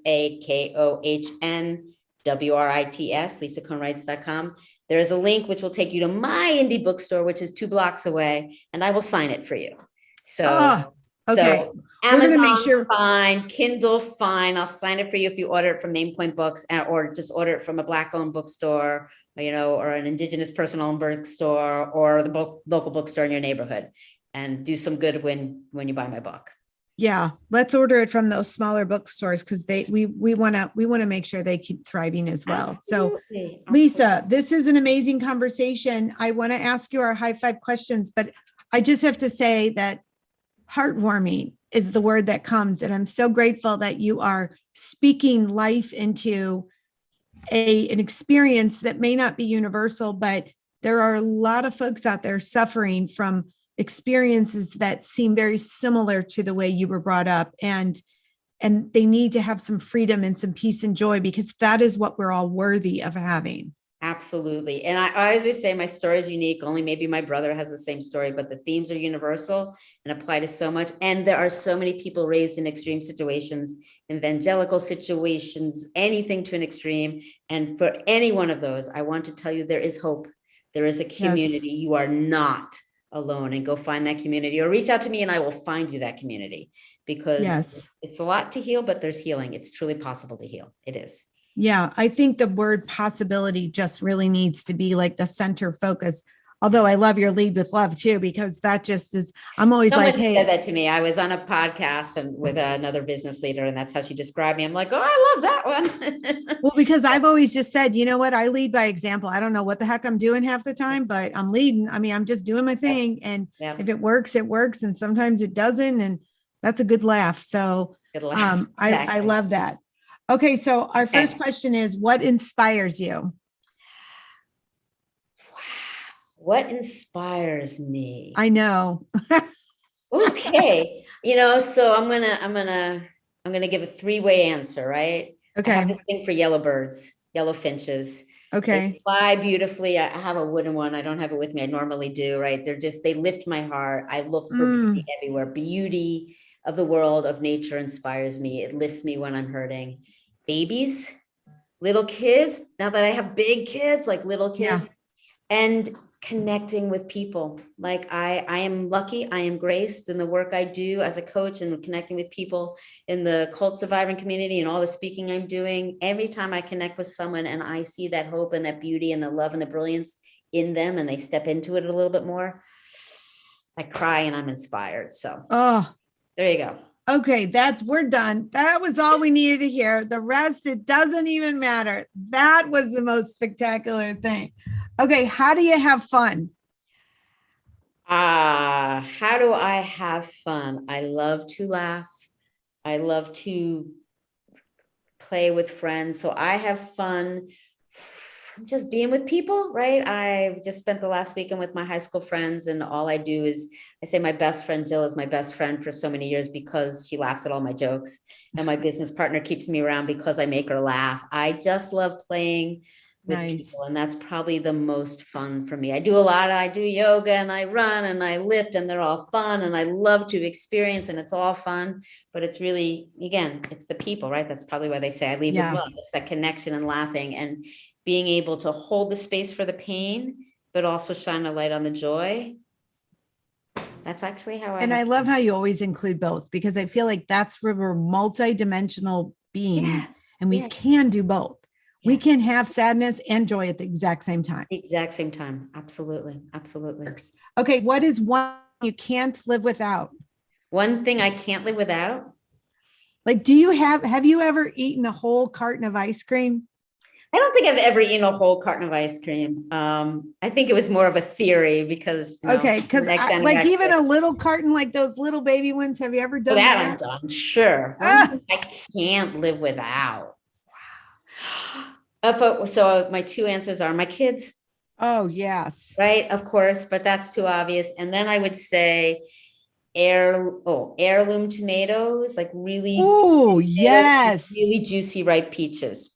WRITS, lisakohnwrites.com. There is a link which will take you to my indie bookstore, which is 2 blocks away, and I will sign it for you. So, okay. So Amazon, fine. Kindle, fine. I'll sign it for you if you order it from Main Point Books, or just order it from a Black-owned bookstore, or an Indigenous person-owned bookstore, or the local bookstore in your neighborhood, and do some good when you buy my book. Yeah, let's order it from those smaller bookstores because we want to make sure they keep thriving as well. Absolutely. So, Lisa, this is an amazing conversation. I want to ask you our high five questions, but I just have to say that heartwarming is the word that comes, and I'm so grateful that you are speaking life into an experience that may not be universal, but there are a lot of folks out there suffering from experiences that seem very similar to the way you were brought up, and they need to have some freedom and some peace and joy because that is what we're all worthy of having. Absolutely. And I always say my story is unique. Only maybe my brother has the same story, but the themes are universal and apply to so much. And there are so many people raised in extreme situations, evangelical situations, anything to an extreme. And for any one of those, I want to tell you, there is hope. There is a community. Yes. You are not alone, and go find that community, or reach out to me and I will find you that community, because it's a lot to heal, but there's healing. It's truly possible to heal. It is. Yeah, I think the word possibility just really needs to be like the center focus. Although I love your lead with love too, because that just is, I'm always Someone like, hey, said that to me. I was on a podcast and with another business leader, and that's how she described me. I'm like, oh, I love that one. Well, because I've always just said, you know what? I lead by example. I don't know what the heck I'm doing half the time, but I'm leading. I mean, I'm just doing my thing. And if it works, it works. And sometimes it doesn't. And that's a good laugh. So good laugh. Exactly. I love that. Okay. So our first question is, what inspires you? What inspires me? I know. Okay. So I'm gonna give a 3-way answer, right? Okay. I have this thing for yellow birds, yellow finches. Okay. They fly beautifully. I have a wooden one. I don't have it with me. I normally do, right? They lift my heart. I look for beauty everywhere. Beauty of the world, of nature inspires me. It lifts me when I'm hurting. Babies, little kids. Now that I have big kids, like little kids, and connecting with people. Like I am lucky. I am graced in the work I do as a coach, and connecting with people in the cult surviving community and all the speaking I'm doing. Every time I connect with someone and I see that hope and that beauty and the love and the brilliance in them, and they step into it a little bit more, I cry and I'm inspired. So, there you go. Okay, we're done. That was all we needed to hear. The rest, it doesn't even matter. That was the most spectacular thing. Okay, how do you have fun? How do I have fun? I love to laugh. I love to play with friends. So I have fun just being with people, right? I've just spent the last weekend with my high school friends, and all I do is, I say my best friend Jill is my best friend for so many years because she laughs at all my jokes, and my business partner keeps me around because I make her laugh. I just love playing with people, and that's probably the most fun for me. I do yoga and I run and I lift, and they're all fun, and I love to experience, and it's all fun, but it's really, again, it's the people, right? That's probably why they say I lead with love. It's that connection and laughing and being able to hold the space for the pain, but also shine a light on the joy. That's actually how And I love how you always include both, because I feel like that's where we're multidimensional beings, Yeah. and we Yeah. can do both. We Yeah. can have sadness and joy at the exact same time. Exact same time. Absolutely. Absolutely. Okay. What is one you can't live without? One thing I can't live without. Like, have you ever eaten a whole carton of ice cream? I don't think I've ever eaten a whole carton of ice cream. I think it was more of a theory because, Okay. I'm Cause an like even ex-anorexic. a little carton, like those little baby ones. Have you ever So done that I'm that? done. Sure. One Ah, thing I can't live without. So my two answers are my kids, oh, yes. right? Of course, but that's too obvious. And then I would say heirloom tomatoes, like really Oh, tomatoes, yes. really juicy ripe peaches.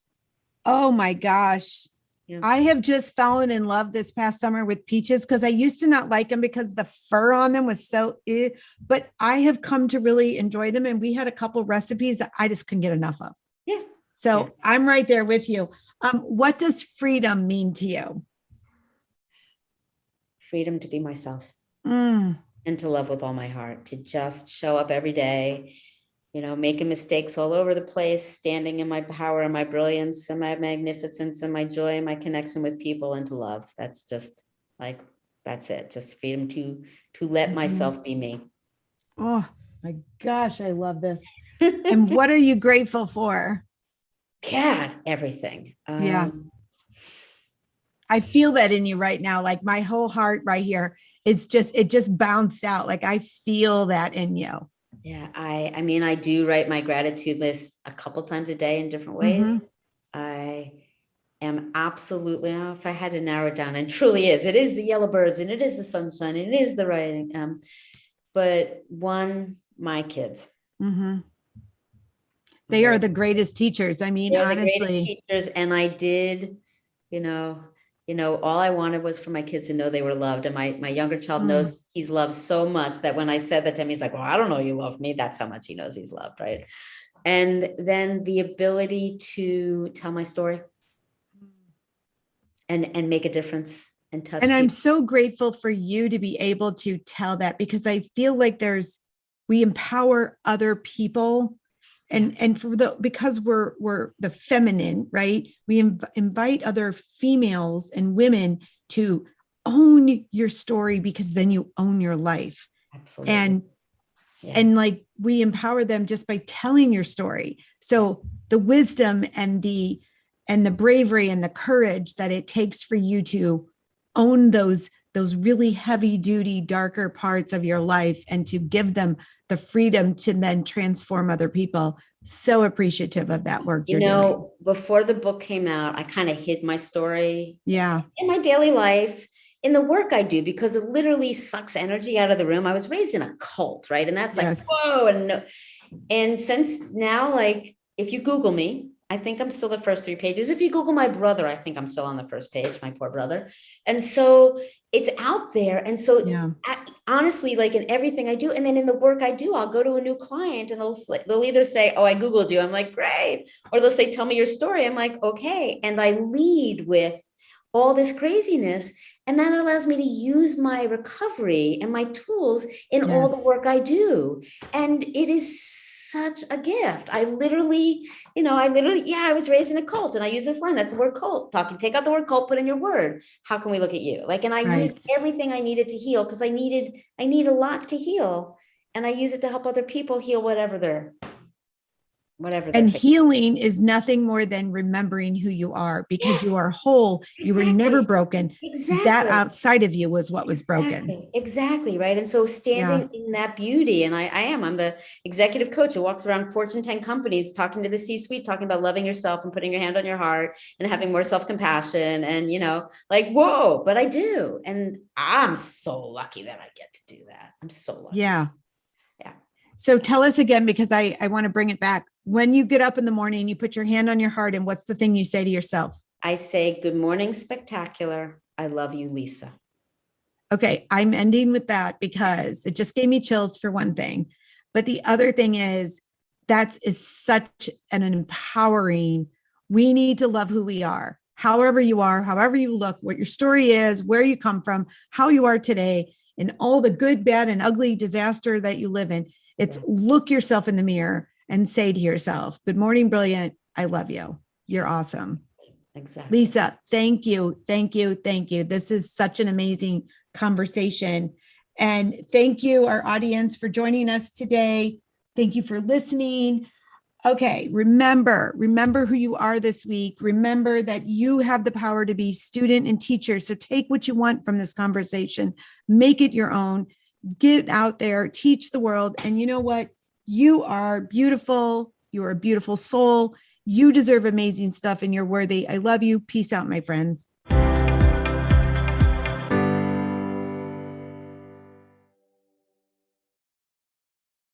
Oh my gosh. Yeah. I have just fallen in love this past summer with peaches, because I used to not like them because the fur on them was so, but I have come to really enjoy them. And we had a couple recipes that I just couldn't get enough of. Yeah. So Yeah. I'm right there with you. What does freedom mean to you? Freedom to be myself Mm, and to love with all my heart, to just show up every day, making mistakes all over the place, standing in my power and my brilliance and my magnificence and my joy and my connection with people, and to love. That's just like, that's it. Just freedom to let myself be me. oh my gosh, I love this. And what are you grateful for? God, everything. Yeah. I feel that in you right now. Like my whole heart right here. It just bounced out. Like I feel that in you. Yeah, I mean, I do write my gratitude list a couple times a day in different ways. Mm-hmm. I am absolutely, if I had to narrow it down, and truly it is the yellow birds, and it is the sunshine, and it is the writing. But one, my kids. Mm-hmm. They are the greatest teachers. I mean, They're the greatest honestly. teachers. And I did, you know, all I wanted was for my kids to know they were loved. And my younger child Mm, knows he's loved so much that when I said that to him, he's like, well, I don't know you love me. That's how much he knows he's loved, right? And then the ability to tell my story and make a difference and touch and I'm people. so grateful for you to be able to tell that, because I feel like we empower other people, and because we're the feminine, right? We invite other females and women to own your story, because then you own your life. Absolutely. And Yeah. and like we empower them just by telling your story. So the wisdom and the bravery and the courage that it takes for you to own those really heavy duty darker parts of your life, and to give them the freedom to then transform other people. So appreciative of that work you're doing. Before the book came out, I kind of hid my story Yeah. in my daily life, in the work I do, because it literally sucks energy out of the room. I was raised in a cult, right? And that's like, Yes. whoa. And no. And since now, like, if you Google me, I think I'm still the first 3 pages. If you Google my brother, I think I'm still on the first page, my poor brother. And so it's out there. And so Yeah. honestly, like in everything I do, and then in the work I do, I'll go to a new client and they'll either say, oh, I Googled you. I'm like, great. Or they'll say, tell me your story. I'm like, okay. And I lead with all this craziness. And that allows me to use my recovery and my tools in all the Yes. work I do. And it is such a gift. I literally, I was raised in a cult, and I use this line. That's the word cult. Take out the word cult, put in your word. How can we look at you? Like, and I used Right. everything I needed to heal, because I need a lot to heal. And I use it to help other people heal whatever they're And facing. healing is nothing more than remembering who you are, because you are whole. You were never broken. That Exactly. outside of you was what was broken. Exactly. Right. And so Yeah. standing in that beauty, and I'm the executive coach who walks around Fortune 10 companies, talking to the C-suite, talking about loving yourself and putting your hand on your heart and having more self-compassion, and, like, whoa, but I do. And I'm so lucky that I get to do that. I'm so lucky. Yeah. Yeah. So tell us again, because I want to bring it back. When you get up in the morning, you put your hand on your heart, and what's the thing you say to yourself? I say, good morning, spectacular. I love you, Lisa. Okay. I'm ending with that because it just gave me chills, for one thing. But the other thing is, that is such an empowering. We need to love who we are, however you look, what your story is, where you come from, how you are today. in all the good, bad, and ugly disaster that you live in. It's look yourself in the mirror and say to yourself, good morning, brilliant. I love you. You're awesome. Exactly. Lisa, thank you. Thank you. Thank you. This is such an amazing conversation. And thank you, our audience, for joining us today. Thank you for listening. Okay, remember who you are this week. Remember that you have the power to be student and teacher. So take what you want from this conversation, make it your own, get out there, teach the world. And you know what? You are beautiful. You are a beautiful soul. You deserve amazing stuff and you're worthy. I love you. Peace out, my friends.